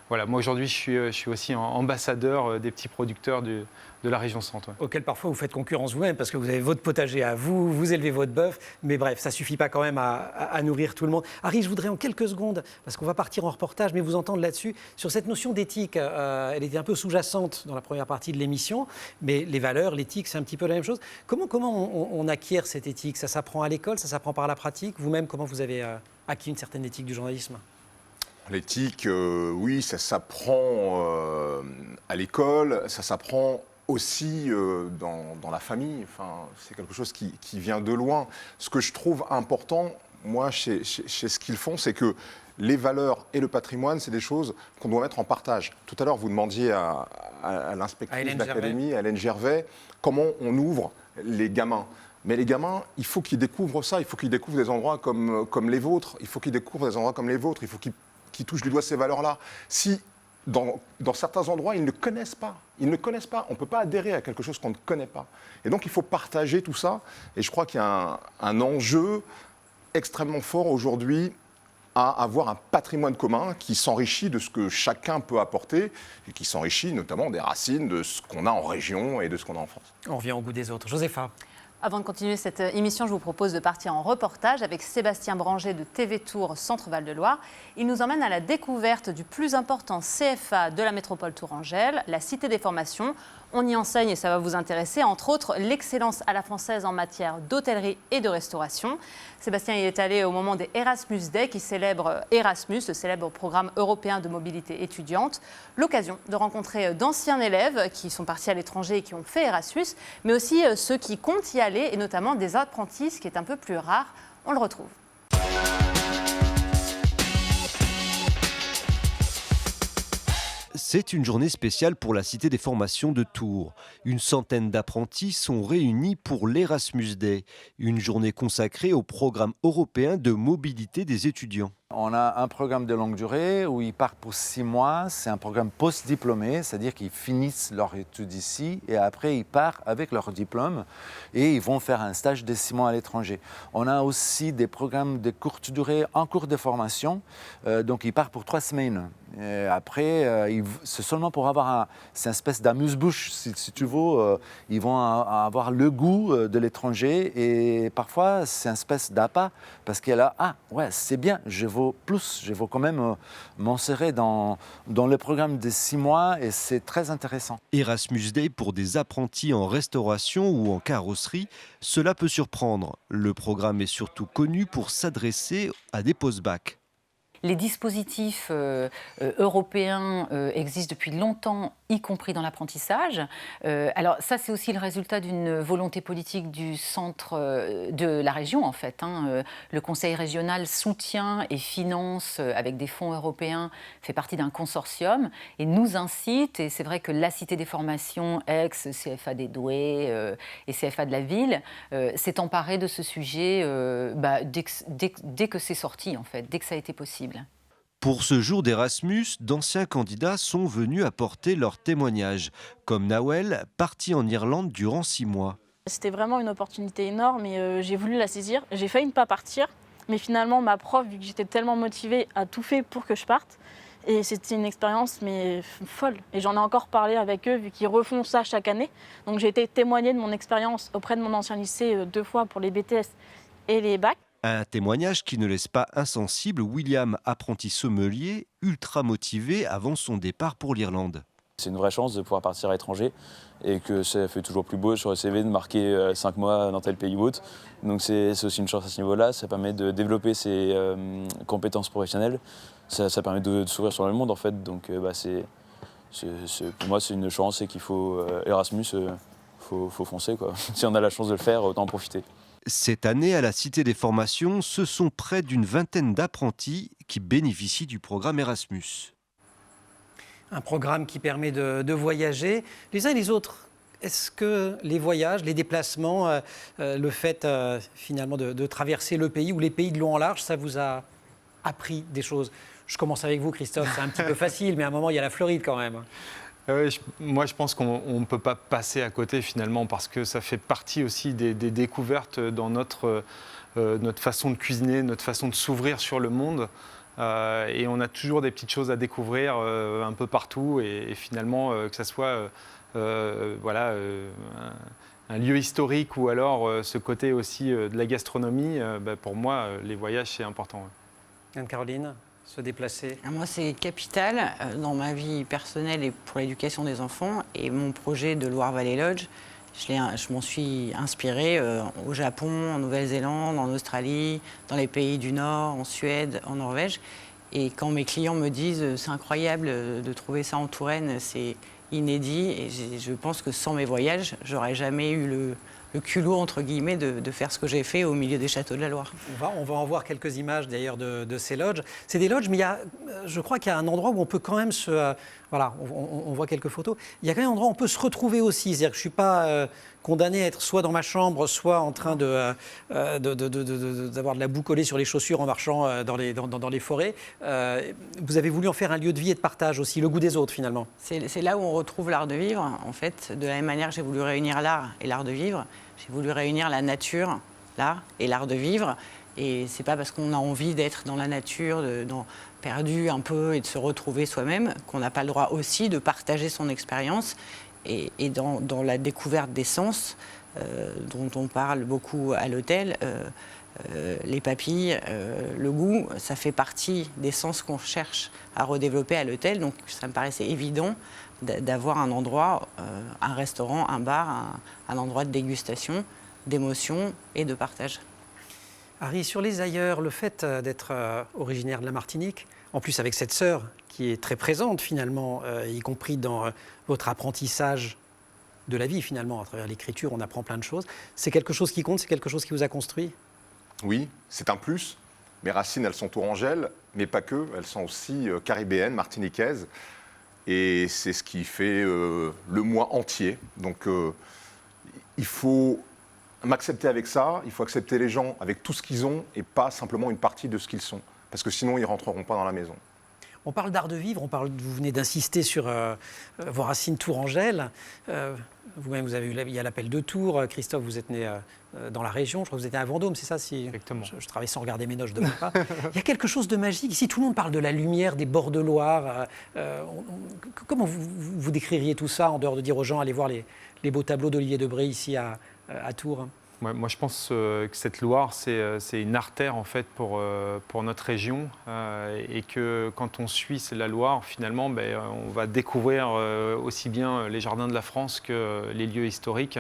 voilà, moi aujourd'hui, je suis aussi ambassadeur des petits producteurs de la région centre. Ouais. Auquel parfois vous faites concurrence vous-même, parce que vous avez votre potager à vous, vous élevez votre bœuf, mais bref, ça ne suffit pas quand même à nourrir tout le monde. Harry, je voudrais en quelques secondes, parce qu'on va partir en reportage, mais vous entendre là-dessus, sur cette notion d'éthique. Elle était un peu sous-jacente dans la première partie de l'émission, mais les valeurs, l'éthique, c'est un petit peu la même chose. Comment on acquiert cette éthique? Ça s'apprend à l'école, ça s'apprend par la pratique? Vous-même, comment vous avez acquis une certaine éthique du journalisme? L'éthique, oui, ça s'apprend à l'école, ça s'apprend aussi dans la famille. Enfin, c'est quelque chose qui vient de loin. Ce que je trouve important, moi, chez ce qu'ils font, c'est que les valeurs et le patrimoine, c'est des choses qu'on doit mettre en partage. Tout à l'heure, vous demandiez à l'inspectrice d'académie, à Hélène Gervais, comment on ouvre les gamins. Mais les gamins, il faut qu'ils découvrent ça, il faut qu'ils découvrent des endroits comme les vôtres, il faut qu'ils découvrent des endroits comme les vôtres, il faut qu'ils touchent du doigt ces valeurs-là. Si dans certains endroits, ils ne connaissent pas, on ne peut pas adhérer à quelque chose qu'on ne connaît pas. Et donc, il faut partager tout ça. Et je crois qu'il y a un enjeu extrêmement fort aujourd'hui à avoir un patrimoine commun qui s'enrichit de ce que chacun peut apporter et qui s'enrichit notamment des racines de ce qu'on a en région et de ce qu'on a en France. On revient au goût des autres. Josépha. Avant de continuer cette émission, je vous propose de partir en reportage avec Sébastien Branger de TV Tours Centre Val-de-Loire. Il nous emmène à la découverte du plus important CFA de la métropole tourangelle, la Cité des formations. On y enseigne, et ça va vous intéresser, entre autres, l'excellence à la française en matière d'hôtellerie et de restauration. Sébastien y est allé au moment des Erasmus Day qui célèbrent Erasmus, le célèbre programme européen de mobilité étudiante. L'occasion de rencontrer d'anciens élèves qui sont partis à l'étranger et qui ont fait Erasmus, mais aussi ceux qui comptent y aller, et notamment des apprentis, ce qui est un peu plus rare. On le retrouve. C'est une journée spéciale pour la Cité des formations de Tours. Une centaine d'apprentis sont réunis pour l'Erasmus Day, une journée consacrée au programme européen de mobilité des étudiants. On a un programme de longue durée où ils partent pour 6 mois. C'est un programme post-diplômé, c'est-à-dire qu'ils finissent leur étude ici et après ils partent avec leur diplôme et ils vont faire un stage de 6 mois à l'étranger. On a aussi des programmes de courte durée en cours de formation, donc ils partent pour 3 semaines. Et après, c'est seulement pour avoir c'est une espèce d'amuse-bouche, si tu veux. Ils vont avoir le goût de l'étranger et parfois c'est une espèce d'appât parce qu'elle a, ah ouais, c'est bien, je veux veux plus, je veux quand même m'insérer dans le programme de 6 mois et c'est très intéressant. Erasmus Day pour des apprentis en restauration ou en carrosserie, cela peut surprendre. Le programme est surtout connu pour s'adresser à des post-bac. Les dispositifs européens existent depuis longtemps, y compris dans l'apprentissage. Alors ça, c'est aussi le résultat d'une volonté politique du centre de la région, en fait. Le Conseil régional soutient et finance, avec des fonds européens, fait partie d'un consortium et nous incite, et c'est vrai que la Cité des formations, Aix, CFA des Douai et CFA de la Ville, s'est emparée de ce sujet dès que c'est sorti, en fait, dès que ça a été possible. Pour ce jour d'Erasmus, d'anciens candidats sont venus apporter leur témoignage, comme Nawel, parti en Irlande durant 6 mois. C'était vraiment une opportunité énorme et j'ai voulu la saisir. J'ai failli ne pas partir, mais finalement ma prof, vu que j'étais tellement motivée, a tout fait pour que je parte. Et c'était une expérience folle. Et j'en ai encore parlé avec eux, vu qu'ils refont ça chaque année. Donc j'ai été témoigner de mon expérience auprès de mon ancien lycée 2 fois pour les BTS et les bacs. Un témoignage qui ne laisse pas insensible William, apprenti sommelier, ultra motivé avant son départ pour l'Irlande. C'est une vraie chance de pouvoir partir à l'étranger et que ça fait toujours plus beau sur le CV de marquer 5 mois dans tel pays ou autre. Donc c'est aussi une chance à ce niveau-là, ça permet de développer ses compétences professionnelles, ça permet de s'ouvrir sur le monde en fait. Donc pour moi c'est une chance et qu'il faut Erasmus, faut foncer quoi. Si on a la chance de le faire, autant en profiter. Cette année, à la Cité des formations, ce sont près d'une vingtaine d'apprentis qui bénéficient du programme Erasmus. Un programme qui permet de voyager. Les uns et les autres, est-ce que les voyages, les déplacements, le fait finalement de traverser le pays ou les pays de long en large, ça vous a appris des choses? Je commence avec vous, Christophe, c'est un petit peu facile, mais à un moment, il y a la Floride quand même. Moi, je pense qu'on ne peut pas passer à côté finalement parce que ça fait partie aussi des découvertes dans notre façon de cuisiner, notre façon de s'ouvrir sur le monde. Et on a toujours des petites choses à découvrir un peu partout et finalement que ça soit un lieu historique ou alors ce côté aussi de la gastronomie, pour moi, les voyages, c'est important. Anne-Caroline, se déplacer? Moi, c'est capital dans ma vie personnelle et pour l'éducation des enfants. Et mon projet de Loire-Valley Lodge, je m'en suis inspirée au Japon, en Nouvelle-Zélande, en Australie, dans les pays du Nord, en Suède, en Norvège. Et quand mes clients me disent c'est incroyable de trouver ça en Touraine, c'est inédit. Et je pense que sans mes voyages, j'aurais jamais eu le culot, entre guillemets, de faire ce que j'ai fait au milieu des châteaux de la Loire. On va en voir quelques images d'ailleurs de ces lodges. C'est des lodges, mais je crois qu'il y a un endroit où on peut quand même on voit quelques photos. Il y a quand même un endroit où on peut se retrouver aussi. C'est-à-dire que je ne suis pas condamné à être soit dans ma chambre, soit en train d'avoir de la boue collée sur les chaussures en marchant dans les forêts. Vous avez voulu en faire un lieu de vie et de partage aussi, le goût des autres finalement. C'est là où on retrouve l'art de vivre. En fait, de la même manière que j'ai voulu réunir l'art et l'art de vivre, j'ai voulu réunir la nature, l'art et l'art de vivre. Et c'est pas parce qu'on a envie d'être dans la nature, perdu un peu et de se retrouver soi-même qu'on n'a pas le droit aussi de partager son expérience. Et dans la découverte des sens, dont on parle beaucoup à l'hôtel, les papilles, le goût, ça fait partie des sens qu'on cherche à redévelopper à l'hôtel. Donc ça me paraissait évident d'avoir un endroit, un restaurant, un bar, un endroit de dégustation, d'émotion et de partage. Harry, sur les ailleurs, le fait d'être originaire de la Martinique, en plus avec cette sœur qui est très présente finalement, y compris dans votre apprentissage de la vie finalement, à travers l'écriture, on apprend plein de choses. C'est quelque chose qui compte, c'est quelque chose qui vous a construit? Oui, c'est un plus. Mes racines, elles sont tourangelles, mais pas que, elles sont aussi caribéennes, martiniquaises. Et c'est ce qui fait le moi entier. Donc il faut m'accepter avec ça, il faut accepter les gens avec tout ce qu'ils ont et pas simplement une partie de ce qu'ils sont. Parce que sinon, ils ne rentreront pas dans la maison. On parle d'art de vivre, vous venez d'insister sur vos racines tourangelles. Vous-même, vous avez eu il y a l'appel de Tours. Christophe, vous êtes né dans la région. Je crois que vous êtes à Vendôme, c'est ça? Exactement. Je travaille sans regarder mes notes, je ne devrais pas. Il y a quelque chose de magique. Ici, tout le monde parle de la lumière, des bords de Loire. Comment vous décririez tout ça, en dehors de dire aux gens, allez voir les beaux tableaux d'Olivier Debré ici à Tours? Moi, je pense que cette Loire, c'est une artère en fait pour notre région et que quand on suit la Loire, finalement, on va découvrir aussi bien les jardins de la France que les lieux historiques.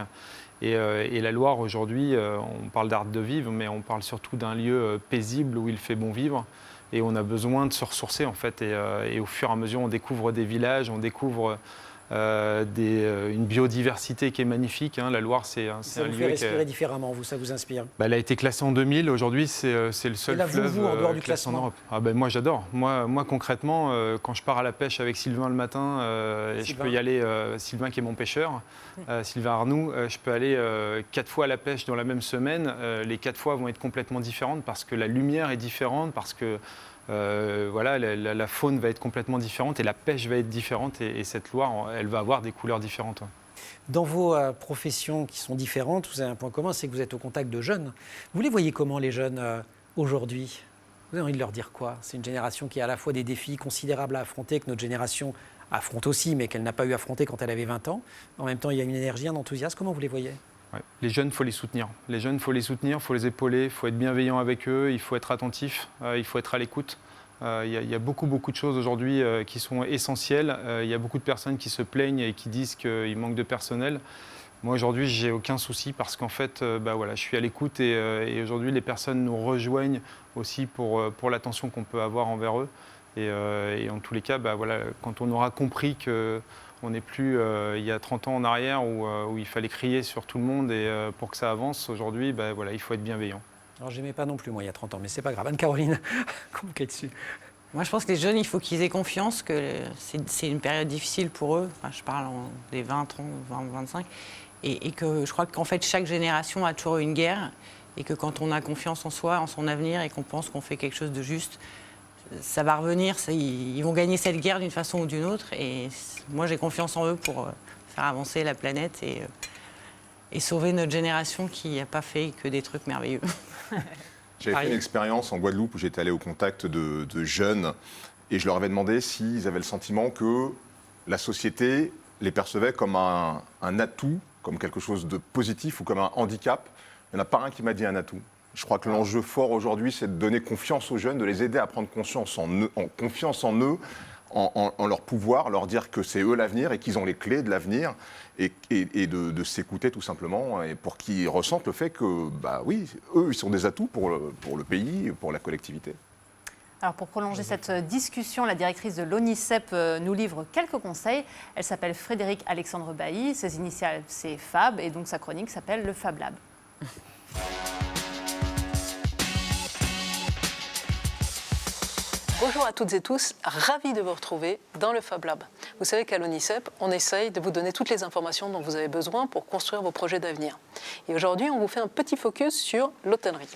Et la Loire, aujourd'hui, on parle d'art de vivre, mais on parle surtout d'un lieu paisible où il fait bon vivre. Et on a besoin de se ressourcer, en fait. Et au fur et à mesure, on découvre des villages, on découvre une biodiversité qui est magnifique. La Loire, c'est un lieu... Ça vous fait respirer différemment, ça vous inspire? Elle a été classée en 2000. Aujourd'hui, c'est le seul fleuve en dehors du classé en classement. Europe. Moi, j'adore. Moi, concrètement, quand je pars à la pêche avec Sylvain le matin, je peux y aller, Sylvain qui est mon pêcheur, Sylvain Arnoux, je peux aller 4 fois à la pêche dans la même semaine. Les 4 fois vont être complètement différentes parce que la lumière est différente, parce que la faune va être complètement différente et la pêche va être différente et cette Loire, elle va avoir des couleurs différentes. Dans vos professions qui sont différentes, vous avez un point commun, c'est que vous êtes au contact de jeunes. Vous les voyez comment, les jeunes, aujourd'hui? Vous avez envie de leur dire quoi? C'est une génération qui a à la fois des défis considérables à affronter, que notre génération affronte aussi, mais qu'elle n'a pas eu à affronter quand elle avait 20 ans. En même temps, il y a une énergie, un enthousiasme. Comment vous les voyez? Les jeunes, il faut les soutenir. Les jeunes, il faut les soutenir, il faut les épauler, il faut être bienveillant avec eux, il faut être attentif, il faut être à l'écoute. Il y a beaucoup de choses aujourd'hui qui sont essentielles. Il y a beaucoup de personnes qui se plaignent et qui disent qu'il manque de personnel. Moi, aujourd'hui, j'ai aucun souci parce qu'en fait, je suis à l'écoute et aujourd'hui, les personnes nous rejoignent aussi pour l'attention qu'on peut avoir envers eux. Et en tous les cas, quand on aura compris que on n'est plus il y a 30 ans en arrière où il fallait crier sur tout le monde et pour que ça avance, aujourd'hui, il faut être bienveillant. Alors, j'aimais pas non plus, moi, il y a 30 ans, mais c'est pas grave. Anne-Caroline, communiquez dessus. Moi, je pense que les jeunes, il faut qu'ils aient confiance que c'est une période difficile pour eux. Enfin, je parle des 20, 30, 20, 25. Et que je crois qu'en fait, chaque génération a toujours eu une guerre. Et que quand on a confiance en soi, en son avenir, et qu'on pense qu'on fait quelque chose de juste, ça va revenir. Ils vont gagner cette guerre d'une façon ou d'une autre. Et moi, j'ai confiance en eux pour faire avancer la planète et sauver notre génération qui n'a pas fait que des trucs merveilleux. J'avais fait une expérience en Guadeloupe où j'étais allé au contact de jeunes et je leur avais demandé s'ils avaient le sentiment que la société les percevait comme un atout, comme quelque chose de positif ou comme un handicap. Il n'y en a pas un qui m'a dit un atout. Je crois que l'enjeu fort aujourd'hui, c'est de donner confiance aux jeunes, de les aider à prendre confiance en eux, en leur pouvoir, leur dire que c'est eux l'avenir et qu'ils ont les clés de l'avenir et de s'écouter tout simplement et pour qu'ils ressentent le fait que, oui, eux, ils sont des atouts pour le pays, pour la collectivité. Alors pour prolonger cette discussion, la directrice de l'ONICEP nous livre quelques conseils. Elle s'appelle Frédéric Alexandre Bailly, ses initiales c'est FAB et donc sa chronique s'appelle le Fab Lab. Bonjour à toutes et tous, ravi de vous retrouver dans le Fab Lab. Vous savez qu'à l'ONICEP, on essaye de vous donner toutes les informations dont vous avez besoin pour construire vos projets d'avenir. Et aujourd'hui, on vous fait un petit focus sur l'hôtellerie.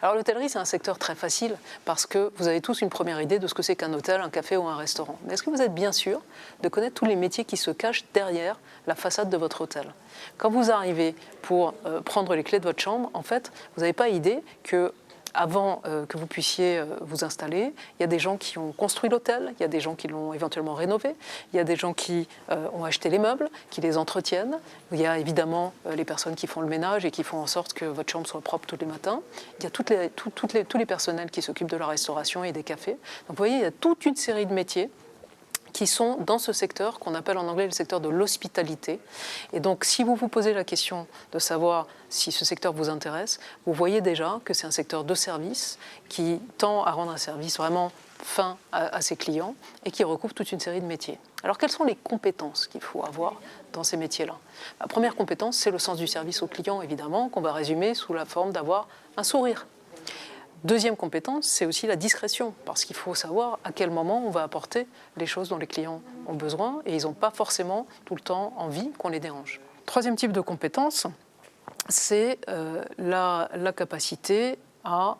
Alors l'hôtellerie, c'est un secteur très facile parce que vous avez tous une première idée de ce que c'est qu'un hôtel, un café ou un restaurant. Mais est-ce que vous êtes bien sûr de connaître tous les métiers qui se cachent derrière la façade de votre hôtel? Quand vous arrivez pour prendre les clés de votre chambre, en fait, vous n'avez pas idée que avant que vous puissiez vous installer, il y a des gens qui ont construit l'hôtel, il y a des gens qui l'ont éventuellement rénové, il y a des gens qui ont acheté les meubles, qui les entretiennent, il y a évidemment les personnes qui font le ménage et qui font en sorte que votre chambre soit propre tous les matins, il y a tous les personnels qui s'occupent de la restauration et des cafés. Donc vous voyez, il y a toute une série de métiers qui sont dans ce secteur qu'on appelle en anglais le secteur de l'hospitalité. Et donc, si vous vous posez la question de savoir si ce secteur vous intéresse, vous voyez déjà que c'est un secteur de service qui tend à rendre un service vraiment fin à ses clients et qui recouvre toute une série de métiers. Alors, quelles sont les compétences qu'il faut avoir dans ces métiers-là? La première compétence, c'est le sens du service au client, évidemment, qu'on va résumer sous la forme d'avoir un sourire. Deuxième compétence, c'est aussi la discrétion, parce qu'il faut savoir à quel moment on va apporter les choses dont les clients ont besoin et ils n'ont pas forcément tout le temps envie qu'on les dérange. Troisième type de compétence, c'est la capacité à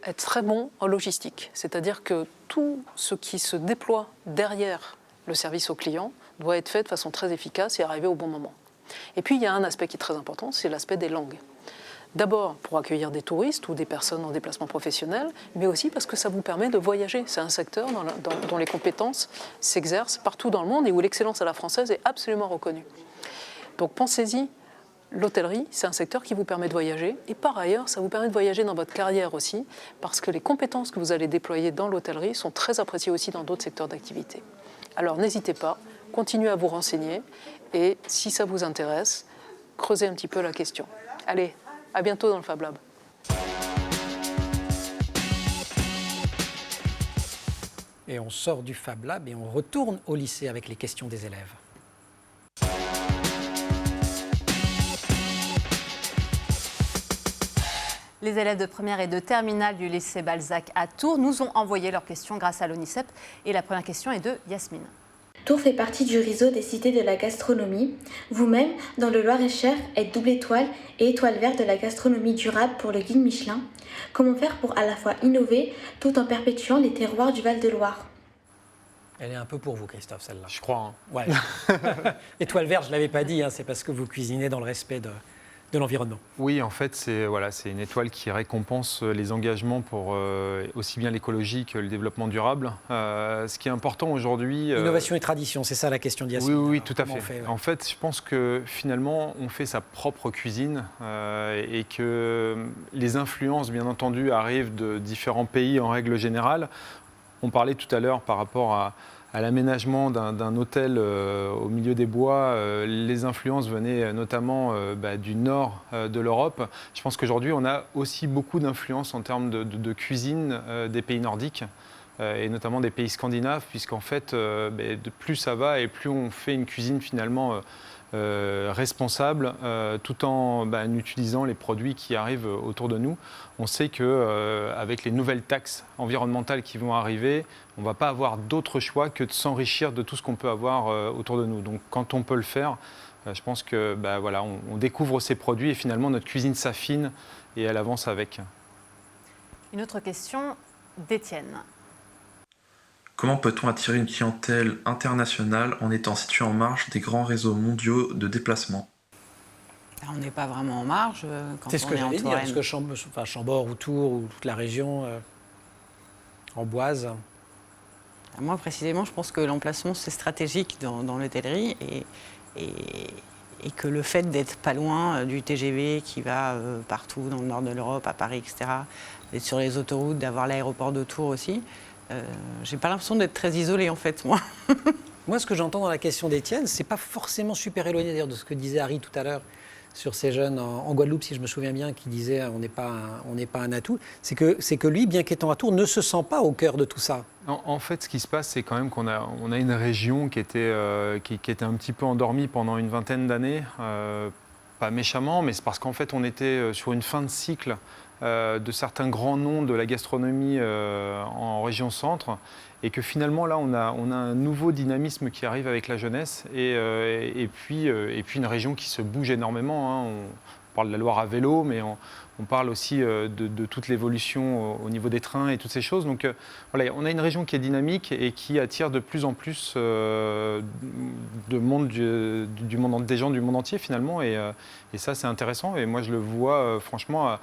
être très bon en logistique. C'est-à-dire que tout ce qui se déploie derrière le service au client doit être fait de façon très efficace et arriver au bon moment. Et puis il y a un aspect qui est très important, c'est l'aspect des langues. D'abord pour accueillir des touristes ou des personnes en déplacement professionnel, mais aussi parce que ça vous permet de voyager. C'est un secteur dont les compétences s'exercent partout dans le monde et où l'excellence à la française est absolument reconnue. Donc pensez-y l'hôtellerie, c'est un secteur qui vous permet de voyager. Et par ailleurs, ça vous permet de voyager dans votre carrière aussi, parce que les compétences que vous allez déployer dans l'hôtellerie sont très appréciées aussi dans d'autres secteurs d'activité. Alors n'hésitez pas, continuez à vous renseigner. Et si ça vous intéresse, creusez un petit peu la question. Allez, à bientôt dans le Fab Lab. Et on sort du Fab Lab et on retourne au lycée avec les questions des élèves. Les élèves de première et de terminale du lycée Balzac à Tours nous ont envoyé leurs questions grâce à l'ONICEP. Et la première question est de Yasmine. Tours fait partie du réseau des cités de la gastronomie. Vous-même, dans le Loir-et-Cher, êtes double étoile et étoile verte de la gastronomie durable pour le guide Michelin. Comment faire pour à la fois innover tout en perpétuant les terroirs du Val-de-Loire ? Elle est un peu pour vous, Christophe, celle-là. Je crois. Ouais. Étoile verte, je ne l'avais pas dit, c'est parce que vous cuisinez dans le respect de l'environnement. Oui, en fait, c'est une étoile qui récompense les engagements pour aussi bien l'écologie que le développement durable. Ce qui est important aujourd'hui... Innovation et tradition, c'est ça la question d'Yasmine. Oui, tout à fait. En fait, je pense que finalement, on fait sa propre cuisine et que les influences, bien entendu, arrivent de différents pays en règle générale. On parlait tout à l'heure par rapport à l'aménagement d'un hôtel au milieu des bois. Les influences venaient notamment du nord de l'Europe. Je pense qu'aujourd'hui, on a aussi beaucoup d'influences en termes de cuisine des pays nordiques et notamment des pays scandinaves, puisqu'en fait, plus ça va et plus on fait une cuisine finalement responsable, tout en utilisant les produits qui arrivent autour de nous. On sait qu'avec les nouvelles taxes environnementales qui vont arriver, on ne va pas avoir d'autre choix que de s'enrichir de tout ce qu'on peut avoir autour de nous. Donc quand on peut le faire, je pense que on découvre ces produits et finalement notre cuisine s'affine et elle avance avec. Une autre question d'Étienne. Comment peut-on attirer une clientèle internationale en étant situé en marge des grands réseaux mondiaux de déplacement ? On n'est pas vraiment en marge quand c'est ce on que est en j'allais dire, Touraine. parce que Chambord ou Tours ou toute la région Amboise. Moi, précisément, je pense que l'emplacement, c'est stratégique dans l'hôtellerie et que le fait d'être pas loin du TGV qui va partout dans le nord de l'Europe, à Paris, etc., d'être sur les autoroutes, d'avoir l'aéroport de Tours aussi, j'ai pas l'impression d'être très isolée en fait, moi. Moi, ce que j'entends dans la question d'Étienne, c'est pas forcément super éloigné d'ailleurs de ce que disait Harry tout à l'heure sur ces jeunes en Guadeloupe, si je me souviens bien, qui disait on n'est pas un atout. C'est que lui, bien qu'étant à Tours, ne se sent pas au cœur de tout ça. En fait, ce qui se passe, c'est quand même qu'on a une région qui était un petit peu endormie pendant une vingtaine d'années. Pas méchamment, mais c'est parce qu'en fait, on était sur une fin de cycle de certains grands noms de la gastronomie en région centre, et que finalement là on a un nouveau dynamisme qui arrive avec la jeunesse et puis une région qui se bouge énormément. On parle de la Loire à vélo, mais on parle aussi de toute l'évolution au niveau des trains et toutes ces choses. Donc voilà, on a une région qui est dynamique et qui attire de plus en plus des gens du monde entier finalement, et ça c'est intéressant. Et moi je le vois franchement.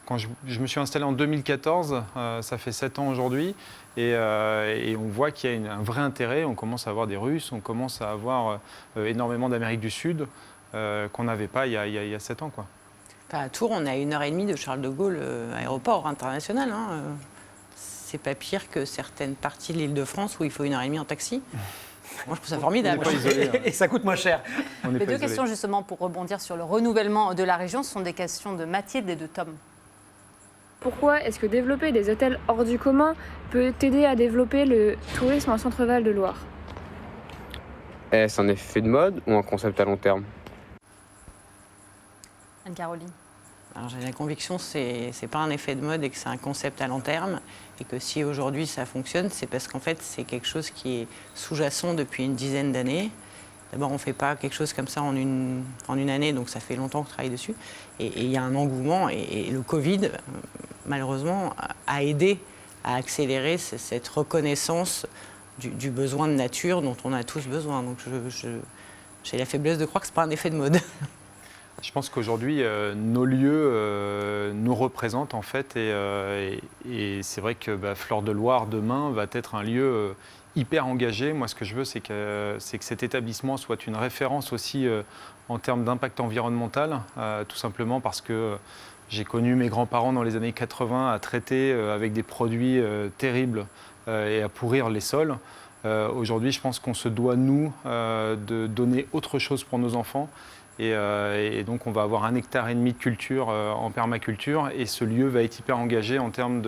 Quand je me suis installé en 2014, ça fait 7 ans aujourd'hui, et on voit qu'il y a un vrai intérêt. On commence à avoir des Russes, on commence à avoir énormément d'Amérique du Sud qu'on n'avait pas il y a 7 ans, quoi. Enfin, à Tours, on a 1h30 de Charles de Gaulle, aéroport international. C'est pas pire que certaines parties de l'Île-de-France où il faut 1h30 en taxi. Moi, je trouve ça formidable. Et ça coûte moins cher. Les deux questions, justement, pour rebondir sur le renouvellement de la région, ce sont des questions de Mathilde et de Tom. Pourquoi est-ce que développer des hôtels hors du commun peut t'aider à développer le tourisme en Centre-Val de Loire ? Est-ce un effet de mode ou un concept à long terme ? Anne-Caroline. Alors, j'ai la conviction que ce n'est pas un effet de mode et que c'est un concept à long terme, et que si aujourd'hui ça fonctionne, c'est parce qu'en fait c'est quelque chose qui est sous-jacent depuis une dizaine d'années. D'abord, on ne fait pas quelque chose comme ça en une année, donc ça fait longtemps qu'on travaille dessus. Et il y a un engouement, et le Covid, malheureusement, a aidé à accélérer cette reconnaissance du besoin de nature dont on a tous besoin. Donc j'ai la faiblesse de croire que ce n'est pas un effet de mode. Je pense qu'aujourd'hui, nos lieux nous représentent en fait, et c'est vrai que Fleur de Loire demain va être un lieu hyper engagé. Moi, ce que je veux, c'est que cet établissement soit une référence aussi en termes d'impact environnemental, tout simplement parce que j'ai connu mes grands-parents dans les années 80 à traiter avec des produits terribles et à pourrir les sols. Aujourd'hui, je pense qu'on se doit, nous, de donner autre chose pour nos enfants. Et donc, on va avoir 1,5 hectare de culture en permaculture, et ce lieu va être hyper engagé en termes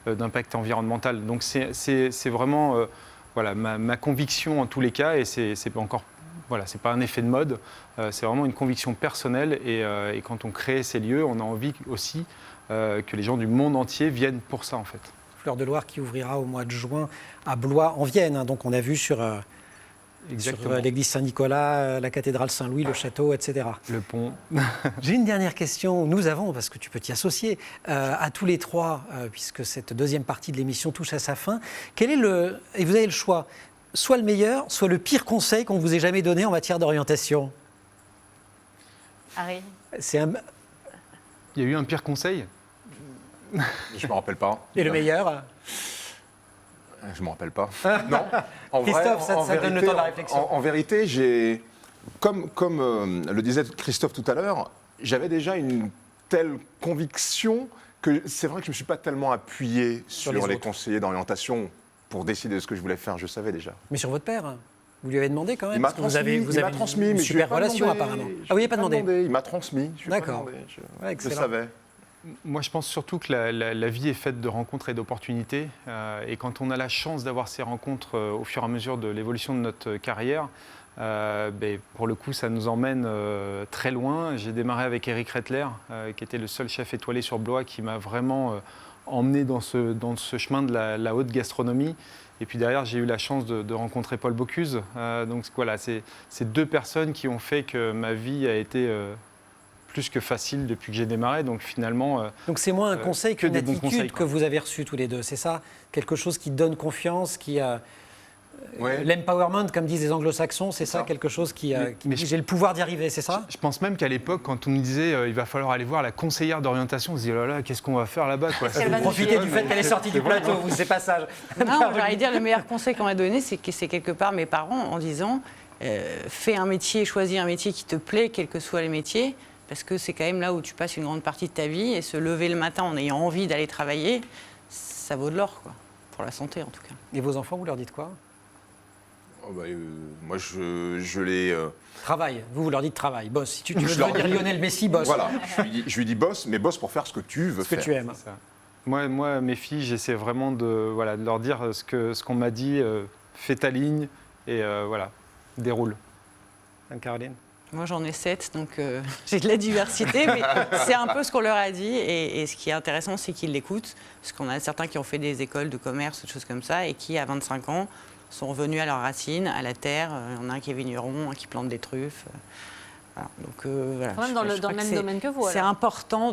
d'impact environnemental. Donc, c'est vraiment voilà, ma conviction en tous les cas, et c'est encore... Voilà, ce n'est pas un effet de mode, c'est vraiment une conviction personnelle, et quand on crée ces lieux, on a envie aussi que les gens du monde entier viennent pour ça en fait. Fleur de Loire qui ouvrira au mois de juin à Blois en Vienne, hein, donc on a vu sur l'église Saint-Nicolas, la cathédrale Saint-Louis, le château, etc. Le pont. J'ai une dernière question, nous avons, parce que tu peux t'y associer, à tous les trois, puisque cette deuxième partie de l'émission touche à sa fin. Quel est et vous avez le choix, soit le meilleur, soit le pire conseil qu'on vous ait jamais donné en matière d'orientation? Harry. Il y a eu un pire conseil? Je ne me rappelle pas. Et le meilleur? Je ne me rappelle pas. Non. Christophe, ça donne le temps de la réflexion. En vérité, comme le disait Christophe tout à l'heure, j'avais déjà une telle conviction que c'est vrai que je ne me suis pas tellement appuyé sur les conseillers d'orientation pour décider de ce que je voulais faire. Je savais déjà. Mais sur votre père, vous lui avez demandé quand même? Il m'a transmis, une super relation apparemment. Ah, vous n'y avez pas demandé? Il m'a transmis. D'accord. Je savais. Moi, je pense surtout que la vie est faite de rencontres et d'opportunités. Et quand on a la chance d'avoir ces rencontres au fur et à mesure de l'évolution de notre carrière, pour le coup, ça nous emmène très loin. J'ai démarré avec Éric Rettler, qui était le seul chef étoilé sur Blois, qui m'a vraiment emmené dans ce chemin de la haute gastronomie. Et puis derrière, j'ai eu la chance de rencontrer Paul Bocuse. Donc voilà, c'est deux personnes qui ont fait que ma vie a été... plus que facile depuis que j'ai démarré, donc finalement... Donc c'est moins un conseil qu'une attitude que vous avez reçue tous les deux, c'est ça? Quelque chose qui donne confiance, qui... L'empowerment, comme disent les anglo-saxons, c'est ça, quelque chose qui j'ai le pouvoir d'y arriver, c'est ça? Je pense même qu'à l'époque, quand on me disait il va falloir aller voir la conseillère d'orientation, on se dit oh là là, qu'est-ce qu'on va faire là-bas quoi. Profitez du fait qu'elle est sortie du plateau, vous, c'est passage. Non, j'allais dire, le meilleur conseil qu'on m'a donné, c'est quelque part mes parents en disant fais un métier, choisis un métier qui te plaît, quels que soient les métiers, parce que c'est quand même là où tu passes une grande partie de ta vie, et se lever le matin en ayant envie d'aller travailler, ça vaut de l'or, quoi, pour la santé en tout cas. Et vos enfants, vous leur dites quoi? Moi, je les... Travail, vous leur dites travail, boss. Si tu veux dire Lionel Messi, boss. Voilà, je lui dis boss, mais boss pour faire ce que tu veux faire. Ce que tu aimes. Moi, mes filles, j'essaie vraiment de leur dire ce qu'on m'a dit, fais ta ligne, et voilà, déroule. Anne-Caroline? Moi, j'en ai 7, donc j'ai de la diversité, mais c'est un peu ce qu'on leur a dit. Et ce qui est intéressant, c'est qu'ils l'écoutent, parce qu'on a certains qui ont fait des écoles de commerce, des choses comme ça, et qui, à 25 ans, sont revenus à leurs racines, à la terre. Il y en a un qui est vigneron, un qui plante des truffes. Voilà. Donc, voilà. Quand même dans le même domaine que vous. C'est important,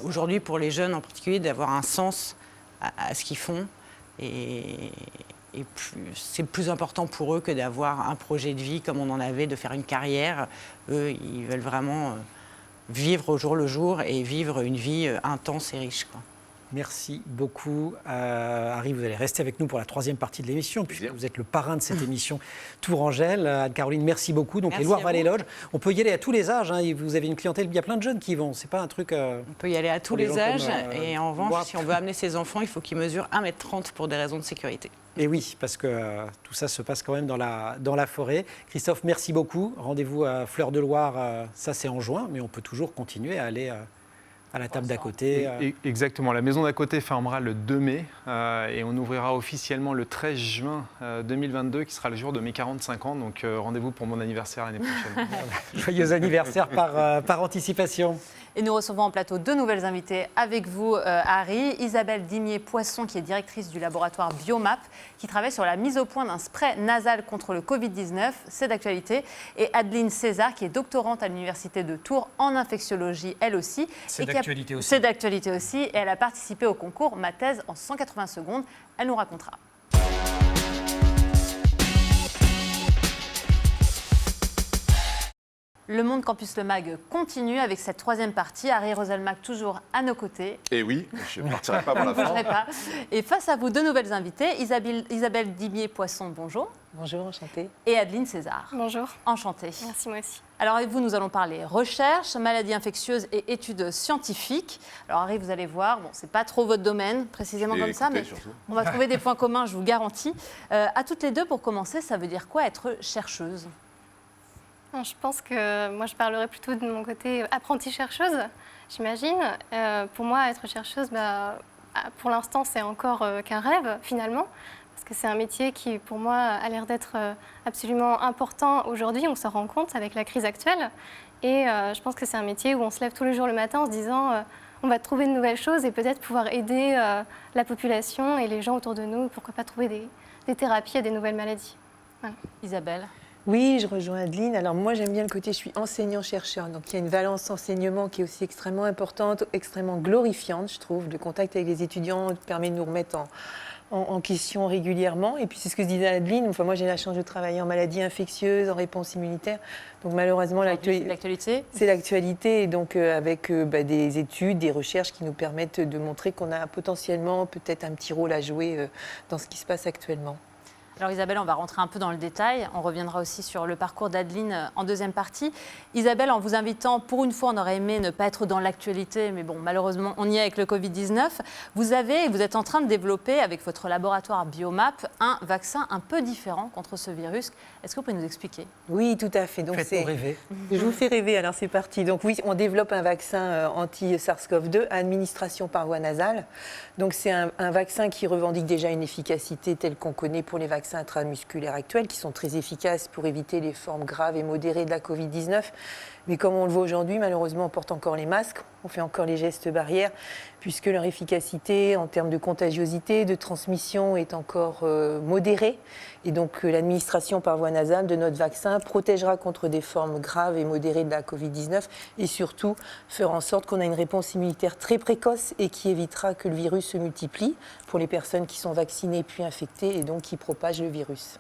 aujourd'hui, pour les jeunes en particulier, d'avoir un sens à ce qu'ils font. Et c'est plus important pour eux que d'avoir un projet de vie comme on en avait, de faire une carrière. Eux, ils veulent vraiment vivre au jour le jour et vivre une vie intense et riche, quoi. Merci beaucoup. Harry, vous allez rester avec nous pour la troisième partie de l'émission, puisque vous êtes le parrain de cette émission Tourangelle. Anne-Caroline, merci beaucoup. Donc, les Loire-Vallée-Loge, on peut y aller à tous les âges. Hein. Vous avez une clientèle, il y a plein de jeunes qui y vont. C'est pas un truc... On peut y aller à tous les âges. Et en revanche, si on veut amener ses enfants, il faut qu'ils mesurent 1,30 m pour des raisons de sécurité. Et oui, parce que tout ça se passe quand même dans la forêt. Christophe, merci beaucoup. Rendez-vous à Fleur de Loire, ça c'est en juin, mais on peut toujours continuer à aller... à la table d'à côté. Exactement. La maison d'à côté fermera le 2 mai et on ouvrira officiellement le 13 juin 2022, qui sera le jour de mes 45 ans. Donc rendez-vous pour mon anniversaire l'année prochaine. Joyeux anniversaire par anticipation. Et nous recevons en plateau deux nouvelles invitées avec vous, Harry. Isabelle Dimier-Poisson, qui est directrice du laboratoire Biomap, qui travaille sur la mise au point d'un spray nasal contre le Covid-19. C'est d'actualité. Et Adeline César, qui est doctorante à l'Université de Tours en infectiologie, elle aussi. C'est d'actualité aussi. C'est d'actualité aussi. Et elle a participé au concours Ma thèse en 180 secondes. Elle nous racontera. Le Monde Campus Le Mag continue avec cette troisième partie. Harry Roselmack toujours à nos côtés. Et oui, je ne partirai pas pour la Vous ne fin. bougerez pas. Et face à vous, deux nouvelles invitées. Isabelle Dimier-Poisson, bonjour. Bonjour, enchantée. Et Adeline César. Bonjour. Enchantée. Merci, moi aussi. Alors avec vous, nous allons parler recherche, maladies infectieuses et études scientifiques. Alors Harry, vous allez voir, bon, c'est pas trop votre domaine précisément comme ça, mais surtout. on va trouver des points communs, je vous garantis. À toutes les deux, pour commencer, ça veut dire quoi être chercheuse ? Je pense que moi, je parlerai plutôt de mon côté apprentie chercheuse, j'imagine. Pour moi, être chercheuse, pour l'instant, c'est encore qu'un rêve, finalement. Parce que c'est un métier qui, pour moi, a l'air d'être absolument important aujourd'hui. On s'en rend compte avec la crise actuelle. Et je pense que c'est un métier où on se lève tous les jours le matin en se disant on va trouver de nouvelles choses et peut-être pouvoir aider la population et les gens autour de nous. Pourquoi pas trouver des thérapies à des nouvelles maladies. Voilà. Isabelle ? Oui, je rejoins Adeline. Alors moi, j'aime bien le côté, je suis enseignant-chercheur. Donc il y a une valence enseignement qui est aussi extrêmement importante, extrêmement glorifiante, je trouve. Le contact avec les étudiants permet de nous remettre en question régulièrement. Et puis c'est ce que disait Adeline. Enfin, moi, j'ai la chance de travailler en maladies infectieuses, en réponse immunitaire. Donc malheureusement, l'actualité. C'est l'actualité. Et donc avec des études, des recherches qui nous permettent de montrer qu'on a potentiellement peut-être un petit rôle à jouer dans ce qui se passe actuellement. Alors Isabelle, on va rentrer un peu dans le détail. On reviendra aussi sur le parcours d'Adeline en deuxième partie. Isabelle, en vous invitant, pour une fois, on aurait aimé ne pas être dans l'actualité, mais bon, malheureusement, on y est avec le Covid-19. Vous êtes en train de développer, avec votre laboratoire Biomap, un vaccin un peu différent contre ce virus. Est-ce que vous pouvez nous expliquer ? Oui, tout à fait. Donc Faites-nous rêver. Je vous fais rêver, alors c'est parti. Donc oui, on développe un vaccin anti-SARS-CoV-2 à administration par voie nasale. Donc c'est un vaccin qui revendique déjà une efficacité telle qu'on connaît pour les vaccins intramusculaires actuels, qui sont très efficaces pour éviter les formes graves et modérées de la Covid-19. Mais comme on le voit aujourd'hui, malheureusement, on porte encore les masques, on fait encore les gestes barrières, puisque leur efficacité en termes de contagiosité, de transmission est encore modérée. Et donc l'administration par voie nasale de notre vaccin protégera contre des formes graves et modérées de la Covid-19 et surtout fera en sorte qu'on a une réponse immunitaire très précoce et qui évitera que le virus se multiplie pour les personnes qui sont vaccinées puis infectées et donc qui propagent le virus.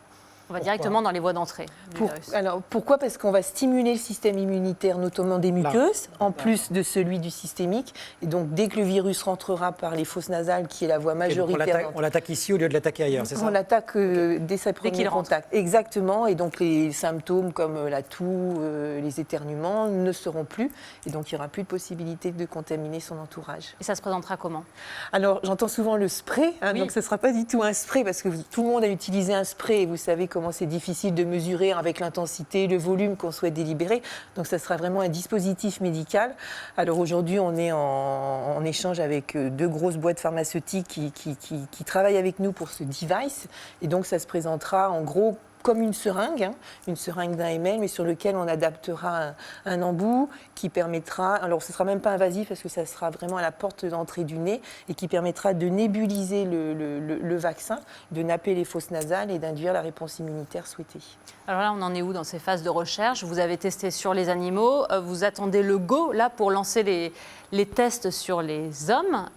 On va directement dans les voies d'entrée du virus. Alors pourquoi ? Parce qu'on va stimuler le système immunitaire, notamment des muqueuses, en plus de celui du systémique. Et donc dès que le virus rentrera par les fosses nasales, qui est la voie majoritaire... On l'attaque ici au lieu de l'attaquer ailleurs, c'est ça ? On l'attaque dès sa première contact. Exactement. Et donc les symptômes comme la toux, les éternuements ne seront plus. Et donc il n'y aura plus de possibilité de contaminer son entourage. Et ça se présentera comment ? Alors j'entends souvent le spray. Donc ce ne sera pas du tout un spray parce que tout le monde a utilisé un spray et vous savez comment c'est difficile de mesurer avec l'intensité, le volume qu'on souhaite délibérer. Donc ça sera vraiment un dispositif médical. Alors aujourd'hui, on est en échange avec deux grosses boîtes pharmaceutiques qui travaillent avec nous pour ce device. Et donc ça se présentera en gros comme une seringue d'un ml, mais sur lequel on adaptera un embout qui permettra, alors ce ne sera même pas invasif parce que ça sera vraiment à la porte d'entrée du nez et qui permettra de nébuliser le vaccin, de napper les fosses nasales et d'induire la réponse immunitaire souhaitée. Alors là, on en est où dans ces phases de recherche ? Vous avez testé sur les animaux, vous attendez le go là pour lancer les tests sur les hommes.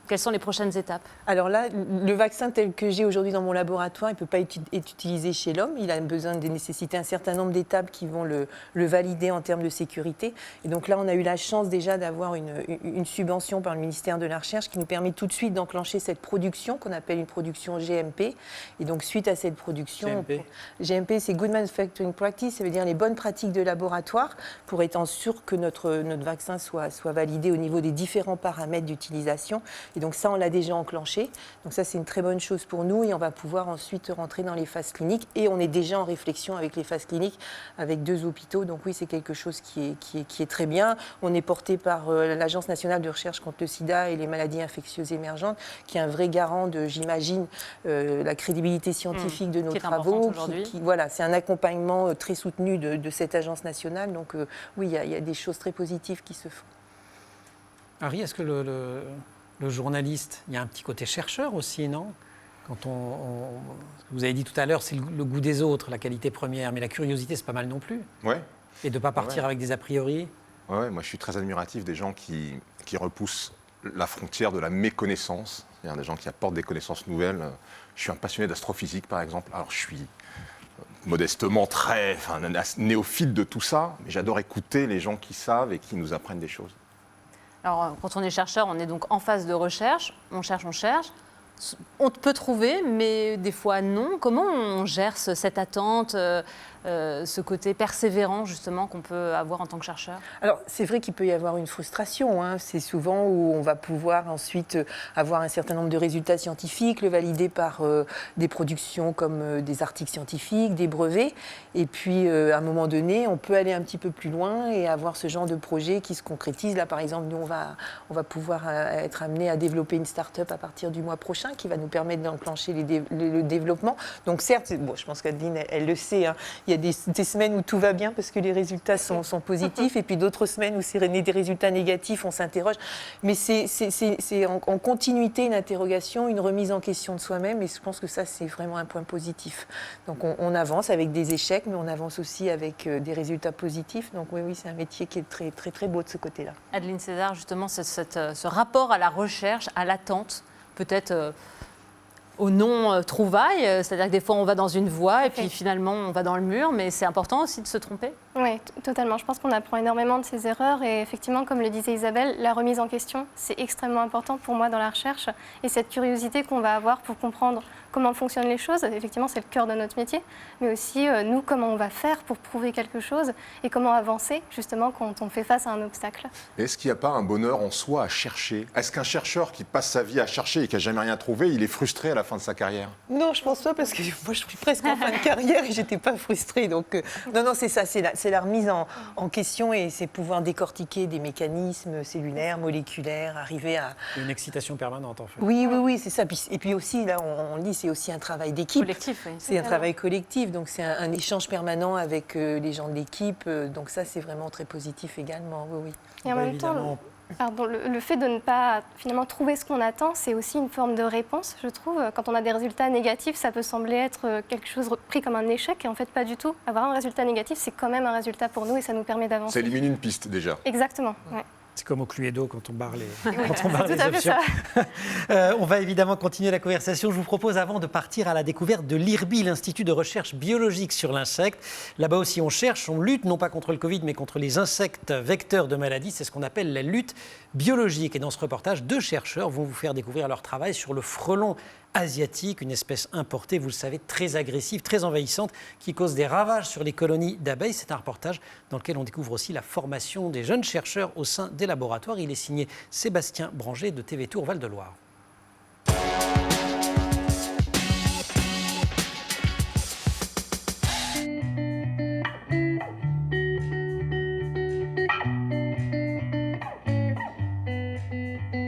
Quelles sont les prochaines étapes ? Alors là, le vaccin tel que j'ai aujourd'hui dans mon laboratoire, il ne peut pas être utilisé chez l'homme. Il a besoin de nécessiter un certain nombre d'étapes qui vont le valider en termes de sécurité. Et donc là, on a eu la chance déjà d'avoir une subvention par le ministère de la Recherche qui nous permet tout de suite d'enclencher cette production qu'on appelle une production GMP. Et donc suite à cette production, GMP c'est Good Manufacturing Practice, ça veut dire les bonnes pratiques de laboratoire pour être sûr que notre vaccin soit validé au niveau des différents paramètres d'utilisation. Et donc ça, on l'a déjà enclenché. Donc ça, c'est une très bonne chose pour nous et on va pouvoir ensuite rentrer dans les phases cliniques. Et on est déjà en réflexion avec les phases cliniques avec 2 hôpitaux. Donc oui, c'est quelque chose qui est très bien. On est porté par l'Agence nationale de recherche contre le sida et les maladies infectieuses émergentes, qui est un vrai garant de, j'imagine, la crédibilité scientifique de nos travaux. Voilà, c'est un accompagnement très soutenu de cette agence nationale. Donc oui, il y a des choses très positives qui se font. Harry, est-ce que le journaliste, il y a un petit côté chercheur aussi, non ? Quand vous avez dit tout à l'heure, c'est le goût des autres, la qualité première, mais la curiosité, c'est pas mal non plus. Ouais. Et de ne pas partir avec des a priori. Ouais, moi je suis très admiratif des gens qui repoussent la frontière de la méconnaissance, c'est-à-dire des gens qui apportent des connaissances nouvelles. Je suis un passionné d'astrophysique, par exemple. Alors je suis modestement néophyte de tout ça, mais j'adore écouter les gens qui savent et qui nous apprennent des choses. Alors, quand on est chercheur, on est donc en phase de recherche. On cherche. On peut trouver, mais des fois non. Comment on gère cette attente, ce côté persévérant justement qu'on peut avoir en tant que chercheur? Alors c'est vrai qu'il peut y avoir une frustration. C'est souvent où on va pouvoir ensuite avoir un certain nombre de résultats scientifiques, le valider par des productions comme des articles scientifiques, des brevets. Et puis à un moment donné, on peut aller un petit peu plus loin et avoir ce genre de projet qui se concrétise. Là par exemple, nous on va pouvoir être amené à développer une start-up à partir du mois prochain qui va nous permettre d'enclencher le développement. Donc certes, bon, je pense qu'Adeline, elle le sait, il y a des semaines où tout va bien parce que les résultats sont positifs et puis d'autres semaines où c'est des résultats négatifs, on s'interroge. Mais c'est en continuité une interrogation, une remise en question de soi-même et je pense que ça, c'est vraiment un point positif. Donc on avance avec des échecs, mais on avance aussi avec des résultats positifs. Donc oui, c'est un métier qui est très, très, très beau de ce côté-là. Adeline César, justement, ce rapport à la recherche, à l'attente, peut-être au non-trouvailles, c'est-à-dire que des fois on va dans une voie et puis finalement on va dans le mur, mais c'est important aussi de se tromper. Oui, totalement. Je pense qu'on apprend énormément de ses erreurs et effectivement, comme le disait Isabelle, la remise en question, c'est extrêmement important pour moi dans la recherche et cette curiosité qu'on va avoir pour comprendre comment fonctionnent les choses, effectivement c'est le cœur de notre métier, mais aussi nous, comment on va faire pour prouver quelque chose et comment avancer justement quand on fait face à un obstacle. Est-ce qu'il n'y a pas un bonheur en soi à chercher? Est-ce qu'un chercheur qui passe sa vie à chercher et qui n'a jamais rien trouvé, il est frustré à la fin de sa carrière? Non, je pense pas parce que moi je suis presque en fin de carrière et j'étais pas frustrée. Donc non, c'est ça, c'est la remise en question et c'est pouvoir décortiquer des mécanismes cellulaires, moléculaires, arriver à... Une excitation permanente en fait. Oui, c'est ça. Et puis aussi, là, on dit, c'est aussi un travail d'équipe. Collectif, oui. C'est un travail collectif, donc c'est un échange permanent avec les gens de l'équipe. Donc ça, c'est vraiment très positif également, oui. Et en même temps, le fait de ne pas finalement trouver ce qu'on attend, c'est aussi une forme de réponse, je trouve. Quand on a des résultats négatifs, ça peut sembler être quelque chose pris comme un échec, et en fait pas du tout. Avoir un résultat négatif, c'est quand même un résultat pour nous et ça nous permet d'avancer. Ça élimine une piste déjà. Exactement, ouais. C'est comme au Cluedo quand on barre les, les options. On va évidemment continuer la conversation. Je vous propose avant de partir à la découverte de l'IRBI, l'Institut de recherche biologique sur l'insecte. Là-bas aussi on cherche, on lutte non pas contre le Covid mais contre les insectes vecteurs de maladies. C'est ce qu'on appelle la lutte biologique. Et dans ce reportage, 2 chercheurs vont vous faire découvrir leur travail sur le frelon asiatique, une espèce importée, vous le savez, très agressive, très envahissante, qui cause des ravages sur les colonies d'abeilles. C'est un reportage dans lequel on découvre aussi la formation des jeunes chercheurs au sein des laboratoires. Il est signé Sébastien Branger de TV Tour Val-de-Loire.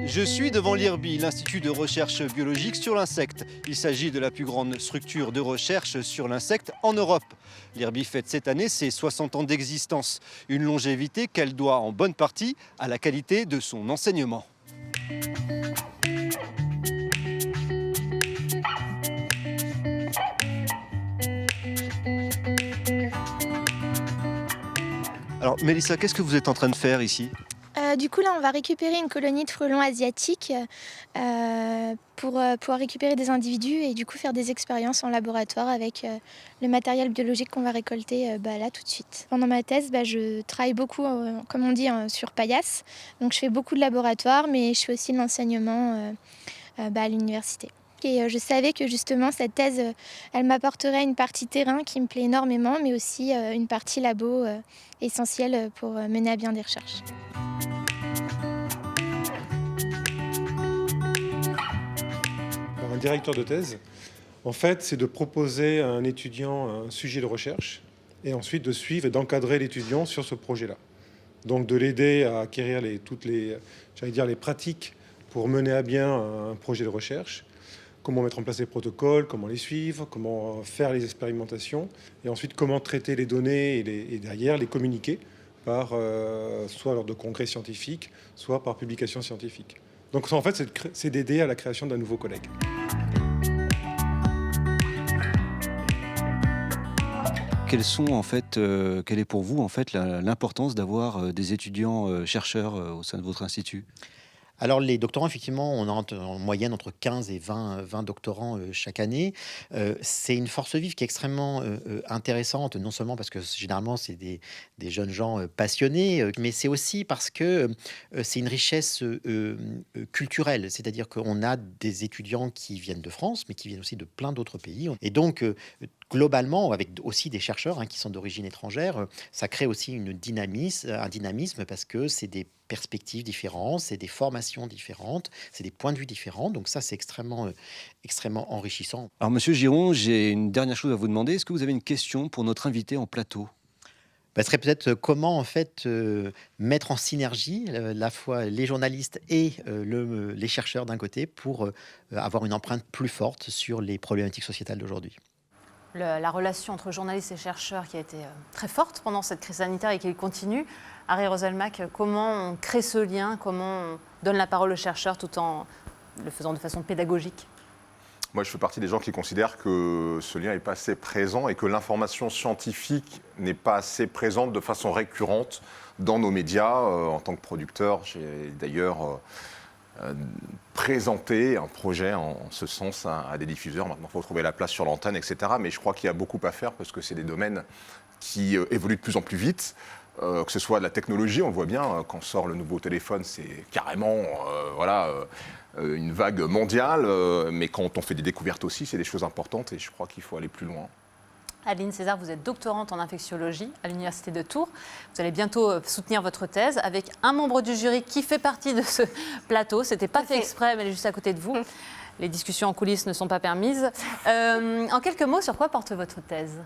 Je suis devant l'IRBI, l'Institut de recherche biologique sur l'insecte. Il s'agit de la plus grande structure de recherche sur l'insecte en Europe. L'IRBI fête cette année ses 60 ans d'existence, une longévité qu'elle doit en bonne partie à la qualité de son enseignement. Alors Mélissa, qu'est-ce que vous êtes en train de faire ici ? Du coup, là, on va récupérer une colonie de frelons asiatiques pour pouvoir récupérer des individus et du coup faire des expériences en laboratoire avec le matériel biologique qu'on va récolter là tout de suite. Pendant ma thèse, je travaille beaucoup, comme on dit, sur paillasse. Donc je fais beaucoup de laboratoire, mais je fais aussi de l'enseignement à l'université. Et je savais que justement cette thèse, elle m'apporterait une partie terrain qui me plaît énormément, mais aussi une partie labo essentielle pour mener à bien des recherches. Un directeur de thèse, en fait, c'est de proposer à un étudiant un sujet de recherche et ensuite de suivre et d'encadrer l'étudiant sur ce projet-là. Donc de l'aider à acquérir toutes les pratiques pour mener à bien un projet de recherche, comment mettre en place les protocoles, comment les suivre, comment faire les expérimentations et ensuite comment traiter les données et derrière les communiquer par soit lors de congrès scientifiques, soit par publication scientifique. Donc en fait, c'est d'aider à la création d'un nouveau collègue. Quelle est pour vous en fait l'importance d'avoir des étudiants chercheurs au sein de votre institut ? Alors les doctorants, effectivement, on a en moyenne entre 15 et 20 doctorants chaque année. C'est une force vive qui est extrêmement intéressante, non seulement parce que généralement c'est des jeunes gens passionnés, mais c'est aussi parce que c'est une richesse culturelle. C'est-à-dire qu'on a des étudiants qui viennent de France, mais qui viennent aussi de plein d'autres pays. Et donc, globalement, avec aussi des chercheurs qui sont d'origine étrangère, ça crée aussi un dynamisme parce que c'est des perspectives différentes, c'est des formations différentes, c'est des points de vue différents. Donc ça, c'est extrêmement enrichissant. Alors, Monsieur Giron, j'ai une dernière chose à vous demander. Est-ce que vous avez une question pour notre invité en plateau ? Ce serait peut-être comment en fait mettre en synergie la fois les journalistes et les chercheurs d'un côté pour avoir une empreinte plus forte sur les problématiques sociétales d'aujourd'hui. La relation entre journalistes et chercheurs qui a été très forte pendant cette crise sanitaire et qui continue. Harry Roselmack, comment on crée ce lien, comment on donne la parole aux chercheurs tout en le faisant de façon pédagogique ? Moi, je fais partie des gens qui considèrent que ce lien n'est pas assez présent et que l'information scientifique n'est pas assez présente de façon récurrente dans nos médias. En tant que producteur, j'ai d'ailleurs présenté un projet en ce sens à des diffuseurs. Maintenant, il faut trouver la place sur l'antenne, etc. Mais je crois qu'il y a beaucoup à faire parce que c'est des domaines qui évoluent de plus en plus vite. Que ce soit de la technologie, on le voit bien, quand sort le nouveau téléphone, c'est carrément une vague mondiale, mais quand on fait des découvertes aussi, c'est des choses importantes et je crois qu'il faut aller plus loin. Adeline César, vous êtes doctorante en infectiologie à l'Université de Tours. Vous allez bientôt soutenir votre thèse avec un membre du jury qui fait partie de ce plateau. Ce n'était pas fait exprès, mais elle est juste à côté de vous. Les discussions en coulisses ne sont pas permises. En quelques mots, sur quoi porte votre thèse ?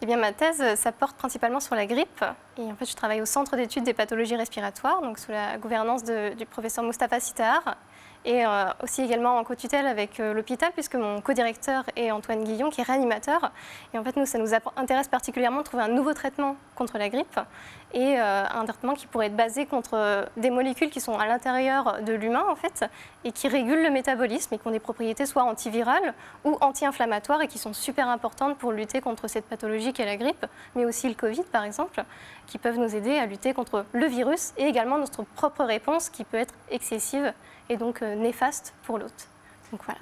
Eh bien, ma thèse, ça porte principalement sur la grippe. Et en fait, je travaille au Centre d'études des pathologies respiratoires, donc sous la gouvernance du professeur Moustapha Sittahar. Et aussi également en co-tutelle avec l'hôpital, puisque mon co-directeur est Antoine Guillon, qui est réanimateur. Et en fait, ça nous intéresse particulièrement de trouver un nouveau traitement contre la grippe et un traitement qui pourrait être basé contre des molécules qui sont à l'intérieur de l'humain, en fait, et qui régulent le métabolisme et qui ont des propriétés soit antivirales ou anti-inflammatoires et qui sont super importantes pour lutter contre cette pathologie qu'est la grippe, mais aussi le Covid, par exemple, qui peuvent nous aider à lutter contre le virus et également notre propre réponse qui peut être excessive et donc néfaste pour l'hôte. Donc voilà.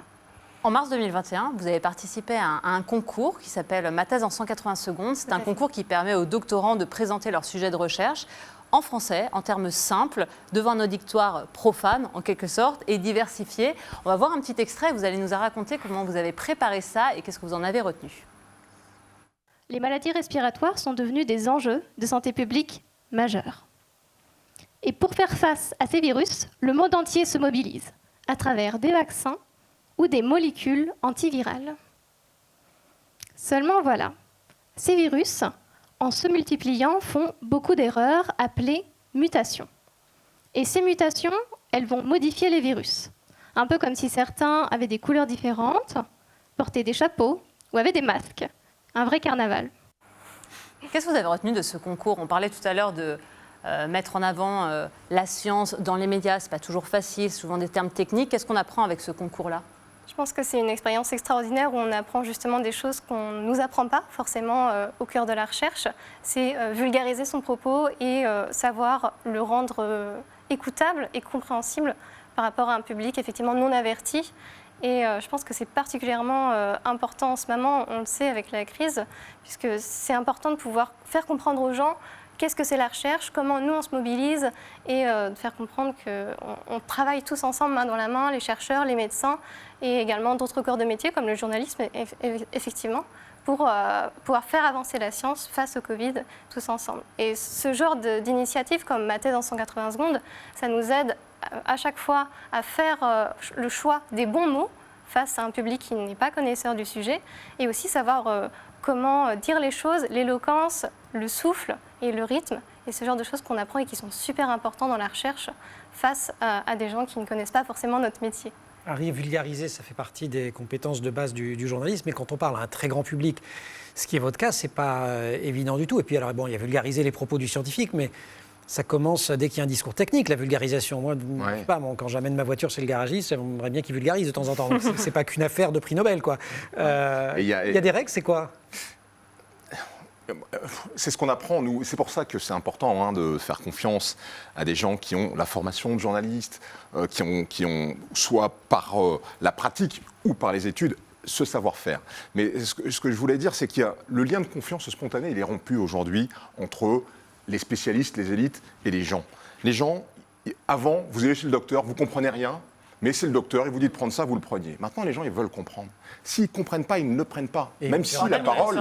En mars 2021, vous avez participé à un concours qui s'appelle Ma thèse en 180 secondes. C'est un concours qui permet aux doctorants de présenter leur sujet de recherche en français, en termes simples, devant un auditoire profane, en quelque sorte, et diversifié. On va voir un petit extrait. Vous allez nous raconter comment vous avez préparé ça et qu'est-ce que vous en avez retenu. Les maladies respiratoires sont devenues des enjeux de santé publique majeurs. Et pour faire face à ces virus, le monde entier se mobilise à travers des vaccins ou des molécules antivirales. Seulement voilà, ces virus, en se multipliant, font beaucoup d'erreurs appelées mutations. Et ces mutations, elles vont modifier les virus. Un peu comme si certains avaient des couleurs différentes, portaient des chapeaux ou avaient des masques. Un vrai carnaval. Qu'est-ce que vous avez retenu de ce concours ? On parlait tout à l'heure de mettre en avant la science dans les médias. Ce n'est pas toujours facile, c'est souvent des termes techniques. Qu'est-ce qu'on apprend avec ce concours-là ? Je pense que c'est une expérience extraordinaire où on apprend justement des choses qu'on ne nous apprend pas forcément au cœur de la recherche. C'est vulgariser son propos et savoir le rendre écoutable et compréhensible par rapport à un public effectivement non averti. Et je pense que c'est particulièrement important en ce moment, on le sait avec la crise, puisque c'est important de pouvoir faire comprendre aux gens qu'est-ce que c'est la recherche, comment nous on se mobilise et de faire comprendre qu'on travaille tous ensemble main dans la main, les chercheurs, les médecins et également d'autres corps de métier comme le journalisme effectivement, pour pouvoir faire avancer la science face au Covid tous ensemble. Et ce genre d'initiative comme Ma thèse en 180 secondes, ça nous aide à chaque fois à faire le choix des bons mots face à un public qui n'est pas connaisseur du sujet et aussi savoir comment dire les choses, l'éloquence, le souffle et le rythme et ce genre de choses qu'on apprend et qui sont super importants dans la recherche face à des gens qui ne connaissent pas forcément notre métier. Harry, vulgariser, ça fait partie des compétences de base du journalisme, mais quand on parle à un très grand public, ce qui est votre cas, c'est pas évident du tout. Et puis alors bon, il y a vulgariser les propos du scientifique, mais ça commence dès qu'il y a un discours technique, la vulgarisation. Moi, je sais pas, quand j'amène ma voiture chez le garagiste, j'aimerais bien qu'il vulgarise de temps en temps. Donc c'est pas qu'une affaire de prix Nobel, quoi. Il y a des règles, c'est quoi ? C'est ce qu'on apprend, nous. C'est pour ça que c'est important de faire confiance à des gens qui ont la formation de journaliste, qui ont soit par la pratique ou par les études, ce savoir-faire. Mais ce que je voulais dire, c'est qu'il y a le lien de confiance spontané, il est rompu aujourd'hui entre les spécialistes, les élites et les gens. Les gens, avant, vous allez chez le docteur, vous ne comprenez rien, mais c'est le docteur, il vous dit de prendre ça, vous le preniez. Maintenant, les gens, ils veulent comprendre. S'ils ne comprennent pas, ils ne le prennent pas. Même si la parole,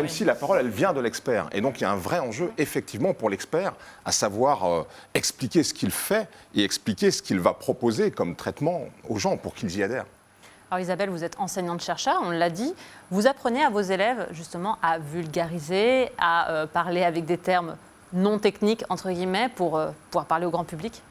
si la parole, elle vient de l'expert. Et donc, il y a un vrai enjeu, effectivement, pour l'expert, à savoir expliquer ce qu'il fait et expliquer ce qu'il va proposer comme traitement aux gens pour qu'ils y adhèrent. Alors Isabelle, vous êtes enseignante-chercheur, on l'a dit. Vous apprenez à vos élèves, justement, à vulgariser, à parler avec des termes non techniques, entre guillemets, pour pouvoir parler au grand public ?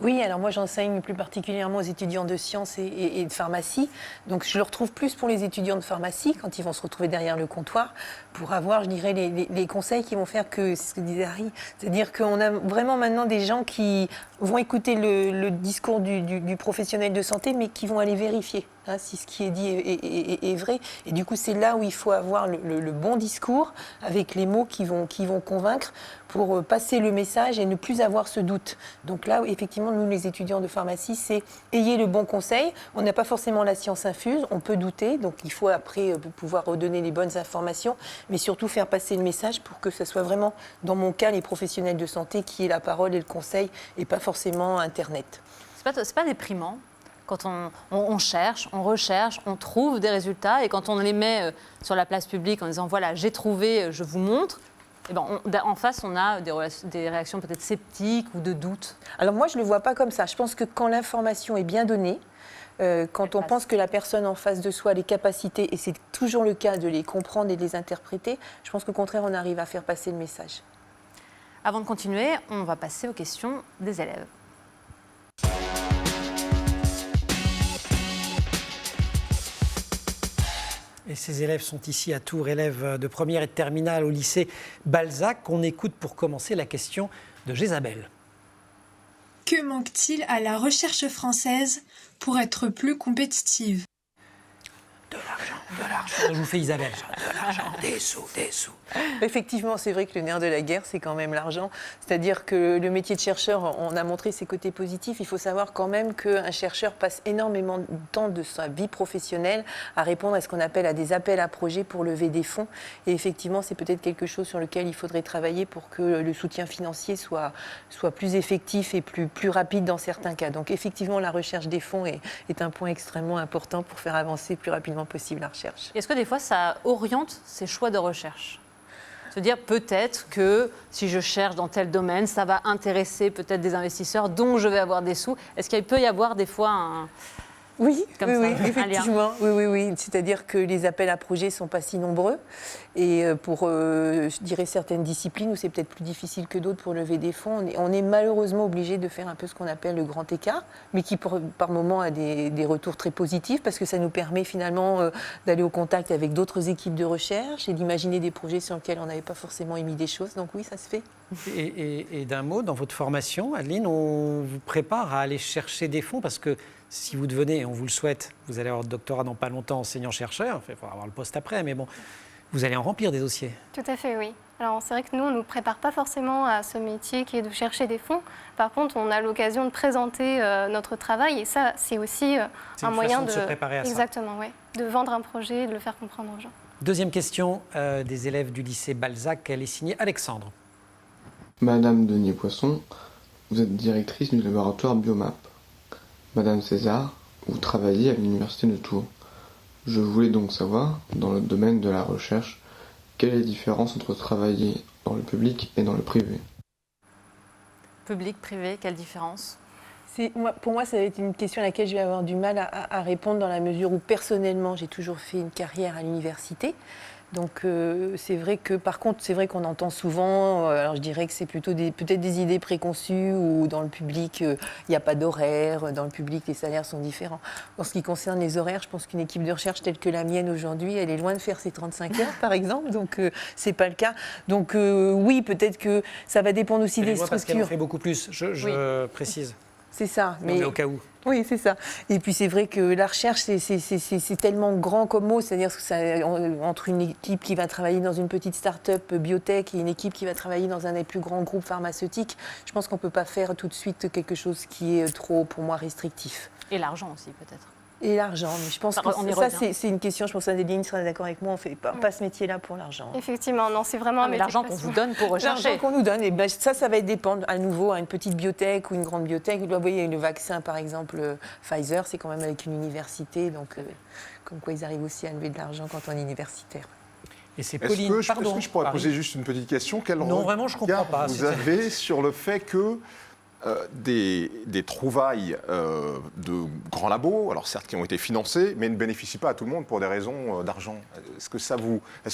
Oui, alors moi j'enseigne plus particulièrement aux étudiants de sciences et de pharmacie. Donc je le retrouve plus pour les étudiants de pharmacie quand ils vont se retrouver derrière le comptoir pour avoir, je dirais, les conseils qui vont faire que, c'est ce que disait Harry, c'est-à-dire qu'on a vraiment maintenant des gens qui vont écouter le discours du professionnel de santé mais qui vont aller vérifier si ce qui est dit est vrai. Et du coup, c'est là où il faut avoir le bon discours avec les mots qui vont convaincre pour passer le message et ne plus avoir ce doute. Donc là, effectivement, nous, les étudiants de pharmacie, c'est ayez le bon conseil. On n'a pas forcément la science infuse, on peut douter, donc il faut après pouvoir redonner les bonnes informations, mais surtout faire passer le message pour que ce soit vraiment, dans mon cas, les professionnels de santé qui aient la parole et le conseil, et pas forcément Internet. C'est pas déprimant quand on cherche, on recherche, on trouve des résultats, et quand on les met sur la place publique en disant voilà, j'ai trouvé, je vous montre, et en face, on a des réactions peut-être sceptiques ou de doute. Alors moi, je ne le vois pas comme ça. Je pense que quand l'information est bien donnée, quand on pense que la personne en face de soi a les capacités, et c'est toujours le cas de les comprendre et de les interpréter, je pense qu'au contraire, on arrive à faire passer le message. Avant de continuer, on va passer aux questions des élèves. Et ces élèves sont ici à Tours, élèves de première et de terminale au lycée Balzac. On écoute pour commencer la question de Jézabel. Que manque-t-il à la recherche française pour être plus compétitive ? De l'argent. Je vous fais Isabelle. De l'argent, des sous. Effectivement, c'est vrai que le nerf de la guerre, c'est quand même l'argent. C'est-à-dire que le métier de chercheur, on a montré ses côtés positifs. Il faut savoir quand même qu'un chercheur passe énormément de temps de sa vie professionnelle à répondre à ce qu'on appelle à des appels à projets pour lever des fonds. Et effectivement, c'est peut-être quelque chose sur lequel il faudrait travailler pour que le soutien financier soit plus effectif et plus rapide dans certains cas. Donc effectivement, la recherche des fonds est un point extrêmement important pour faire avancer plus rapidement possible la recherche. Est-ce que des fois, ça oriente ses choix de recherche ? Se dire peut-être que si je cherche dans tel domaine, ça va intéresser peut-être des investisseurs dont je vais avoir des sous. Est-ce qu'il peut y avoir des fois un... Oui, effectivement. Oui. C'est-à-dire que les appels à projets ne sont pas si nombreux. Et pour, je dirais, certaines disciplines où c'est peut-être plus difficile que d'autres pour lever des fonds, on est malheureusement obligé de faire un peu ce qu'on appelle le grand écart, mais qui par moment a des retours très positifs parce que ça nous permet finalement d'aller au contact avec d'autres équipes de recherche et d'imaginer des projets sur lesquels on n'avait pas forcément émis des choses. Donc oui, ça se fait. Et d'un mot, dans votre formation, Adeline, on vous prépare à aller chercher des fonds parce que si vous devenez, on vous le souhaite, vous allez avoir le doctorat dans pas longtemps, enseignant-chercheur, il faudra avoir le poste après, mais bon, vous allez en remplir des dossiers. Tout à fait, oui. Alors c'est vrai que nous, on ne nous prépare pas forcément à ce métier qui est de chercher des fonds. Par contre, on a l'occasion de présenter notre travail et ça, c'est aussi un moyen de se préparer à ça. Exactement, oui. De vendre un projet et de le faire comprendre aux gens. Deuxième question des élèves du lycée Balzac, elle est signée Alexandre. Madame Denier-Poisson, vous êtes directrice du laboratoire Biomap. Madame César, vous travaillez à l'université de Tours. Je voulais donc savoir, dans le domaine de la recherche, quelle est la différence entre travailler dans le public et dans le privé ? Public, privé, quelle différence ? Pour moi, ça va être une question à laquelle je vais avoir du mal à répondre dans la mesure où personnellement, j'ai toujours fait une carrière à l'université. Donc c'est vrai que, par contre, c'est vrai qu'on entend souvent, alors je dirais que c'est plutôt peut-être des idées préconçues ou dans le public, il n'y a pas d'horaire, dans le public, les salaires sont différents. En ce qui concerne les horaires, je pense qu'une équipe de recherche telle que la mienne aujourd'hui, elle est loin de faire ses 35 heures, par exemple, donc c'est pas le cas. Donc oui, peut-être que ça va dépendre aussi des structures. Parce qu'elle en fait beaucoup plus, je précise. C'est ça. Mais au cas où. Oui, c'est ça. Et puis c'est vrai que la recherche, c'est tellement grand comme mot, c'est-à-dire que ça, entre une équipe qui va travailler dans une petite start-up biotech et une équipe qui va travailler dans un des plus grands groupes pharmaceutiques, je pense qu'on ne peut pas faire tout de suite quelque chose qui est trop, pour moi, restrictif. Et l'argent aussi, peut-être. Et l'argent, mais je pense que ça, c'est une question, je pense qu'Adéline sera d'accord avec moi, on ne fait pas ce métier-là pour l'argent. Effectivement, non, c'est vraiment un métier l'argent qu'on vous donne pour rechercher. L'argent qu'on nous donne, et ben, ça va dépendre à nouveau à une petite biotech ou une grande biotech. Vous voyez, le vaccin, par exemple, Pfizer, c'est quand même avec une université, donc comme quoi ils arrivent aussi à lever de l'argent quand on est universitaire. Et c'est Est-ce que je pourrais poser juste une petite question? Non, vraiment, je ne comprends pas. Vous avez sur le fait que des trouvailles de grands labos, alors certes qui ont été financés, mais ne bénéficient pas à tout le monde pour des raisons d'argent. Est-ce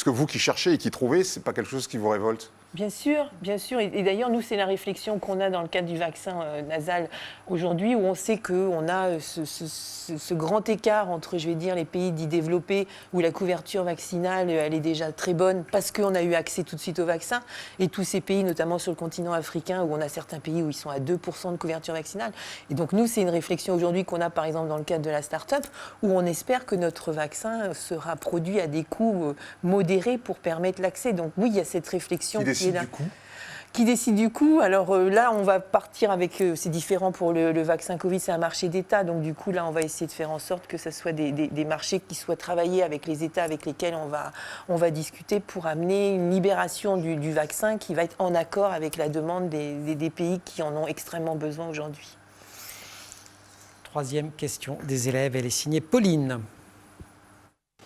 que vous qui cherchez et qui trouvez, c'est pas quelque chose qui vous révolte? Bien sûr, bien sûr. Et d'ailleurs, nous, c'est la réflexion qu'on a dans le cadre du vaccin nasal aujourd'hui, où on sait qu'on a ce grand écart entre, je vais dire, les pays dits développés, où la couverture vaccinale, elle est déjà très bonne, parce qu'on a eu accès tout de suite au vaccin, et tous ces pays, notamment sur le continent africain, où on a certains pays où ils sont à 2% de couverture vaccinale. Et donc, nous, c'est une réflexion aujourd'hui qu'on a, par exemple, dans le cadre de la start-up, où on espère que notre vaccin sera produit à des coûts modérés pour permettre l'accès. Donc, oui, il y a cette réflexion qui décide du coût. Alors là, on va partir avec, c'est différent pour le vaccin Covid, c'est un marché d'État. Donc du coup, là, on va essayer de faire en sorte que ce soit des marchés qui soient travaillés avec les États avec lesquels on va discuter pour amener une libération du vaccin qui va être en accord avec la demande des pays qui en ont extrêmement besoin aujourd'hui. Troisième question des élèves, elle est signée Pauline.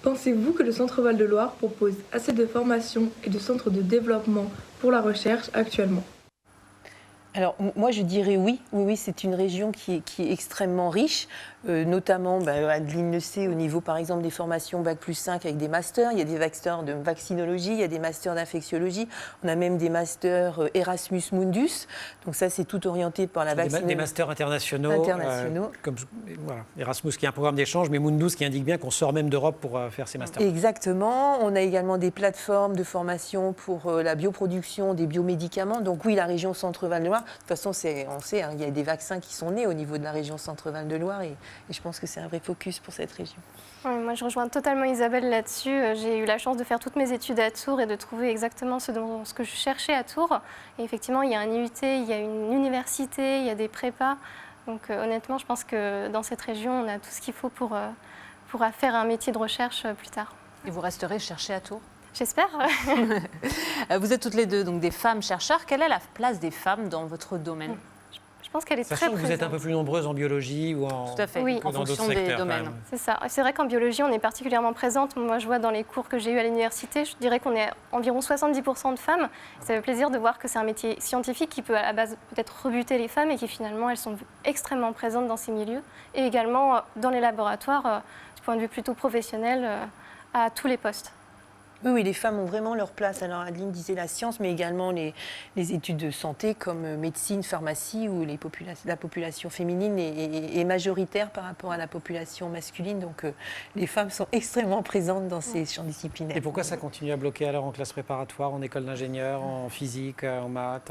Pensez-vous que le Centre Val-de-Loire propose assez de formations et de centres de développement pour la recherche actuellement? Alors, moi, je dirais oui. Oui, c'est une région qui est extrêmement riche, notamment, Adeline le sait, au niveau, par exemple, des formations Bac+5 avec des masters. Il y a des masters de vaccinologie, il y a des masters d'infectiologie. On a même des masters Erasmus Mundus. Donc ça, c'est tout orienté par la vaccinologie. Des masters internationaux. Comme voilà, Erasmus qui est un programme d'échange, mais Mundus qui indique bien qu'on sort même d'Europe pour faire ces masters. Exactement. On a également des plateformes de formation pour la bioproduction des biomédicaments. Donc oui, la région Centre-Val-de-Loire. De toute façon, on sait, il y a des vaccins qui sont nés au niveau de la région Centre-Val-de-Loire et je pense que c'est un vrai focus pour cette région. Oui, moi, je rejoins totalement Isabelle là-dessus. J'ai eu la chance de faire toutes mes études à Tours et de trouver exactement ce que je cherchais à Tours. Et effectivement, il y a un IUT, il y a une université, il y a des prépas. Donc honnêtement, je pense que dans cette région, on a tout ce qu'il faut pour faire un métier de recherche plus tard. Et vous resterez chercher à Tours? J'espère. Vous êtes toutes les deux donc des femmes chercheurs. Quelle est la place des femmes dans votre domaine? Je pense qu'elle est Sachant très que présente. vous êtes un peu plus nombreuses en biologie ou Tout à fait, oui, en fonction des domaines. C'est ça. C'est vrai qu'en biologie, on est particulièrement présente. Moi, je vois dans les cours que j'ai eus à l'université, je dirais qu'on est environ 70% de femmes. Ça fait plaisir de voir que c'est un métier scientifique qui peut à la base peut-être rebuter les femmes et qui finalement, elles sont extrêmement présentes dans ces milieux. Et également dans les laboratoires, du point de vue plutôt professionnel, à tous les postes. Oui, les femmes ont vraiment leur place. Alors Adeline disait la science, mais également les études de santé comme médecine, pharmacie, où la population féminine est majoritaire par rapport à la population masculine. Donc les femmes sont extrêmement présentes dans ces champs disciplinaires. Et pourquoi ça continue à bloquer alors en classe préparatoire, en école d'ingénieur, en physique, en maths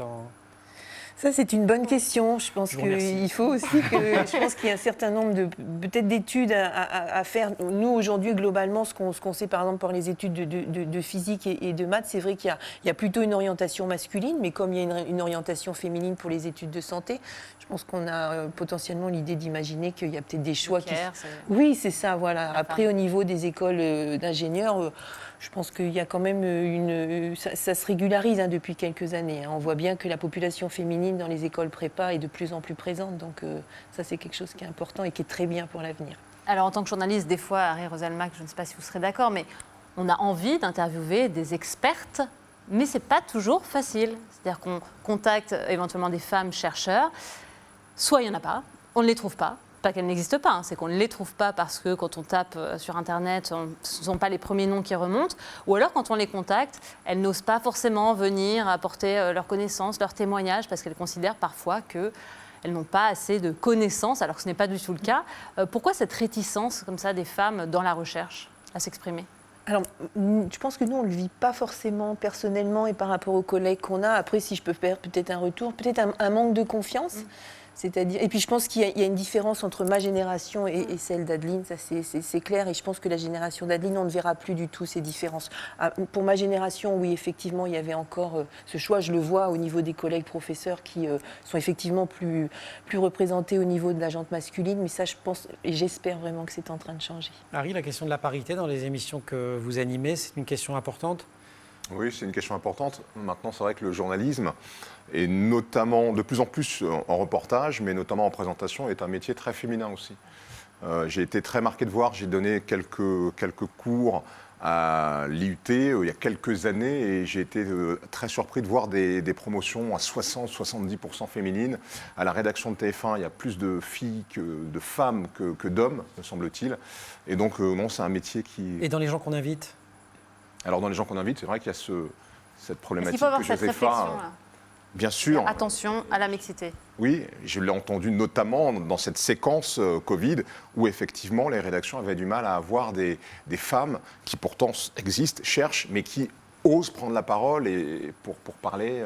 Ça, c'est une bonne question. Je pense qu'il faut aussi je pense qu'il y a un certain nombre peut-être d'études à faire. Nous, aujourd'hui, globalement, ce qu'on sait, par exemple, par les études de physique et de maths, c'est vrai qu'il y a plutôt une orientation masculine, mais comme il y a une orientation féminine pour les études de santé, je pense qu'on a potentiellement l'idée d'imaginer qu'il y a peut-être des choix Oui, c'est ça, voilà. Après, au niveau des écoles d'ingénieurs, je pense qu'il y a quand même ça se régularise depuis quelques années. On voit bien que la population féminine dans les écoles prépa est de plus en plus présente. Donc ça, c'est quelque chose qui est important et qui est très bien pour l'avenir. Alors, en tant que journaliste, des fois, Harry Roselmack, je ne sais pas si vous serez d'accord, mais on a envie d'interviewer des expertes, mais ce n'est pas toujours facile. C'est-à-dire qu'on contacte éventuellement des femmes chercheurs. Soit il n'y en a pas, on ne les trouve pas. Pas qu'elles n'existent pas, c'est qu'on ne les trouve pas parce que quand on tape sur Internet, ce ne sont pas les premiers noms qui remontent. Ou alors, quand on les contacte, elles n'osent pas forcément venir apporter leurs connaissances, leurs témoignages, parce qu'elles considèrent parfois qu'elles n'ont pas assez de connaissances, alors que ce n'est pas du tout le cas. Pourquoi cette réticence comme ça des femmes dans la recherche à s'exprimer ? Alors, je pense que nous, on ne le vit pas forcément personnellement et par rapport aux collègues qu'on a. Après, si je peux faire peut-être un retour, peut-être un manque de confiance. C'est-à-dire, et puis je pense qu'il y a une différence entre ma génération et celle d'Adeline, ça c'est clair, et je pense que la génération d'Adeline, on ne verra plus du tout ces différences. Pour ma génération, oui, effectivement, il y avait encore ce choix, je le vois au niveau des collègues professeurs qui sont effectivement plus représentés au niveau de la gente masculine, mais ça je pense, et j'espère vraiment que c'est en train de changer. Harry, la question de la parité dans les émissions que vous animez, c'est une question importante? Oui, c'est une question importante. Maintenant, c'est vrai que le journalisme, et notamment de plus en plus en reportage, mais notamment en présentation, est un métier très féminin aussi. J'ai été très marqué de voir, j'ai donné quelques cours à l'IUT il y a quelques années et j'ai été très surpris de voir des promotions à 60-70% féminines. À la rédaction de TF1, il y a plus de filles, de femmes que d'hommes, me semble-t-il. Et donc, non, c'est un métier qui... Et dans les gens qu'on invite? Alors, dans les gens qu'on invite, c'est vrai qu'il y a cette problématique. Est-ce qu'il faut avoir que cette Josépha, réflexion-là? Bien sûr. Attention à la mixité. Oui, je l'ai entendu notamment dans cette séquence Covid où effectivement les rédactions avaient du mal à avoir des femmes qui pourtant existent, cherchent, mais qui osent prendre la parole et pour parler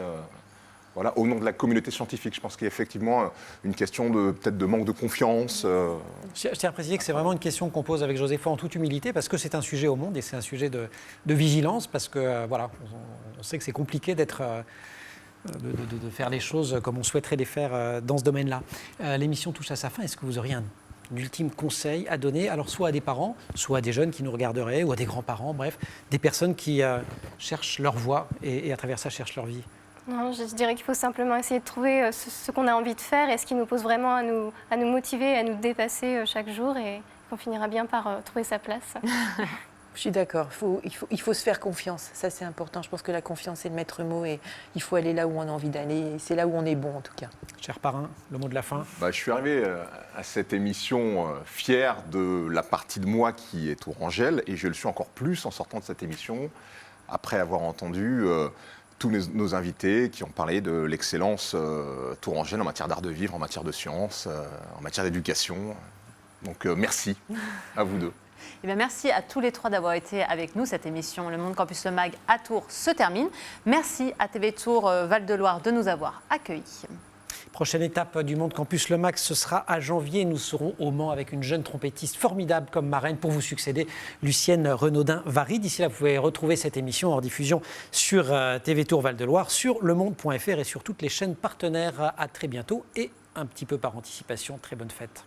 voilà, au nom de la communauté scientifique. Je pense qu'il y a effectivement une question peut-être de manque de confiance. Je tiens à préciser que c'est vraiment une question qu'on pose avec Josépha en toute humilité parce que c'est un sujet au monde et c'est un sujet de vigilance parce que voilà, on sait que c'est compliqué d'être... De faire les choses comme on souhaiterait les faire dans ce domaine-là. L'émission touche à sa fin. Est-ce que vous auriez un ultime conseil à donner, alors soit à des parents, soit à des jeunes qui nous regarderaient, ou à des grands-parents, bref, des personnes qui cherchent leur voie et à travers ça cherchent leur vie? Non, je dirais qu'il faut simplement essayer de trouver ce qu'on a envie de faire et ce qui nous pose vraiment à nous motiver, à nous dépasser chaque jour et qu'on finira bien par trouver sa place. Je suis d'accord, il faut se faire confiance, ça c'est important. Je pense que la confiance est le maître mot et il faut aller là où on a envie d'aller et c'est là où on est bon en tout cas. Cher parrain, le mot de la fin. Je suis arrivé à cette émission fier de la partie de moi qui est Tourangelle et je le suis encore plus en sortant de cette émission après avoir entendu tous nos invités qui ont parlé de l'excellence Tourangelle en matière d'art de vivre, en matière de sciences, en matière d'éducation. Donc merci à vous deux. Eh bien, merci à tous les trois d'avoir été avec nous. Cette émission Le Monde Campus Le Mag à Tours se termine. Merci à TV Tours Val-de-Loire de nous avoir accueillis. Prochaine étape du Monde Campus Le Mag, ce sera à janvier. Nous serons au Mans avec une jeune trompettiste formidable comme marraine pour vous succéder, Lucienne Renaudin-Vary. D'ici là, vous pouvez retrouver cette émission en diffusion sur TV Tours Val-de-Loire, sur lemonde.fr et sur toutes les chaînes partenaires. À très bientôt et un petit peu par anticipation, très bonne fête.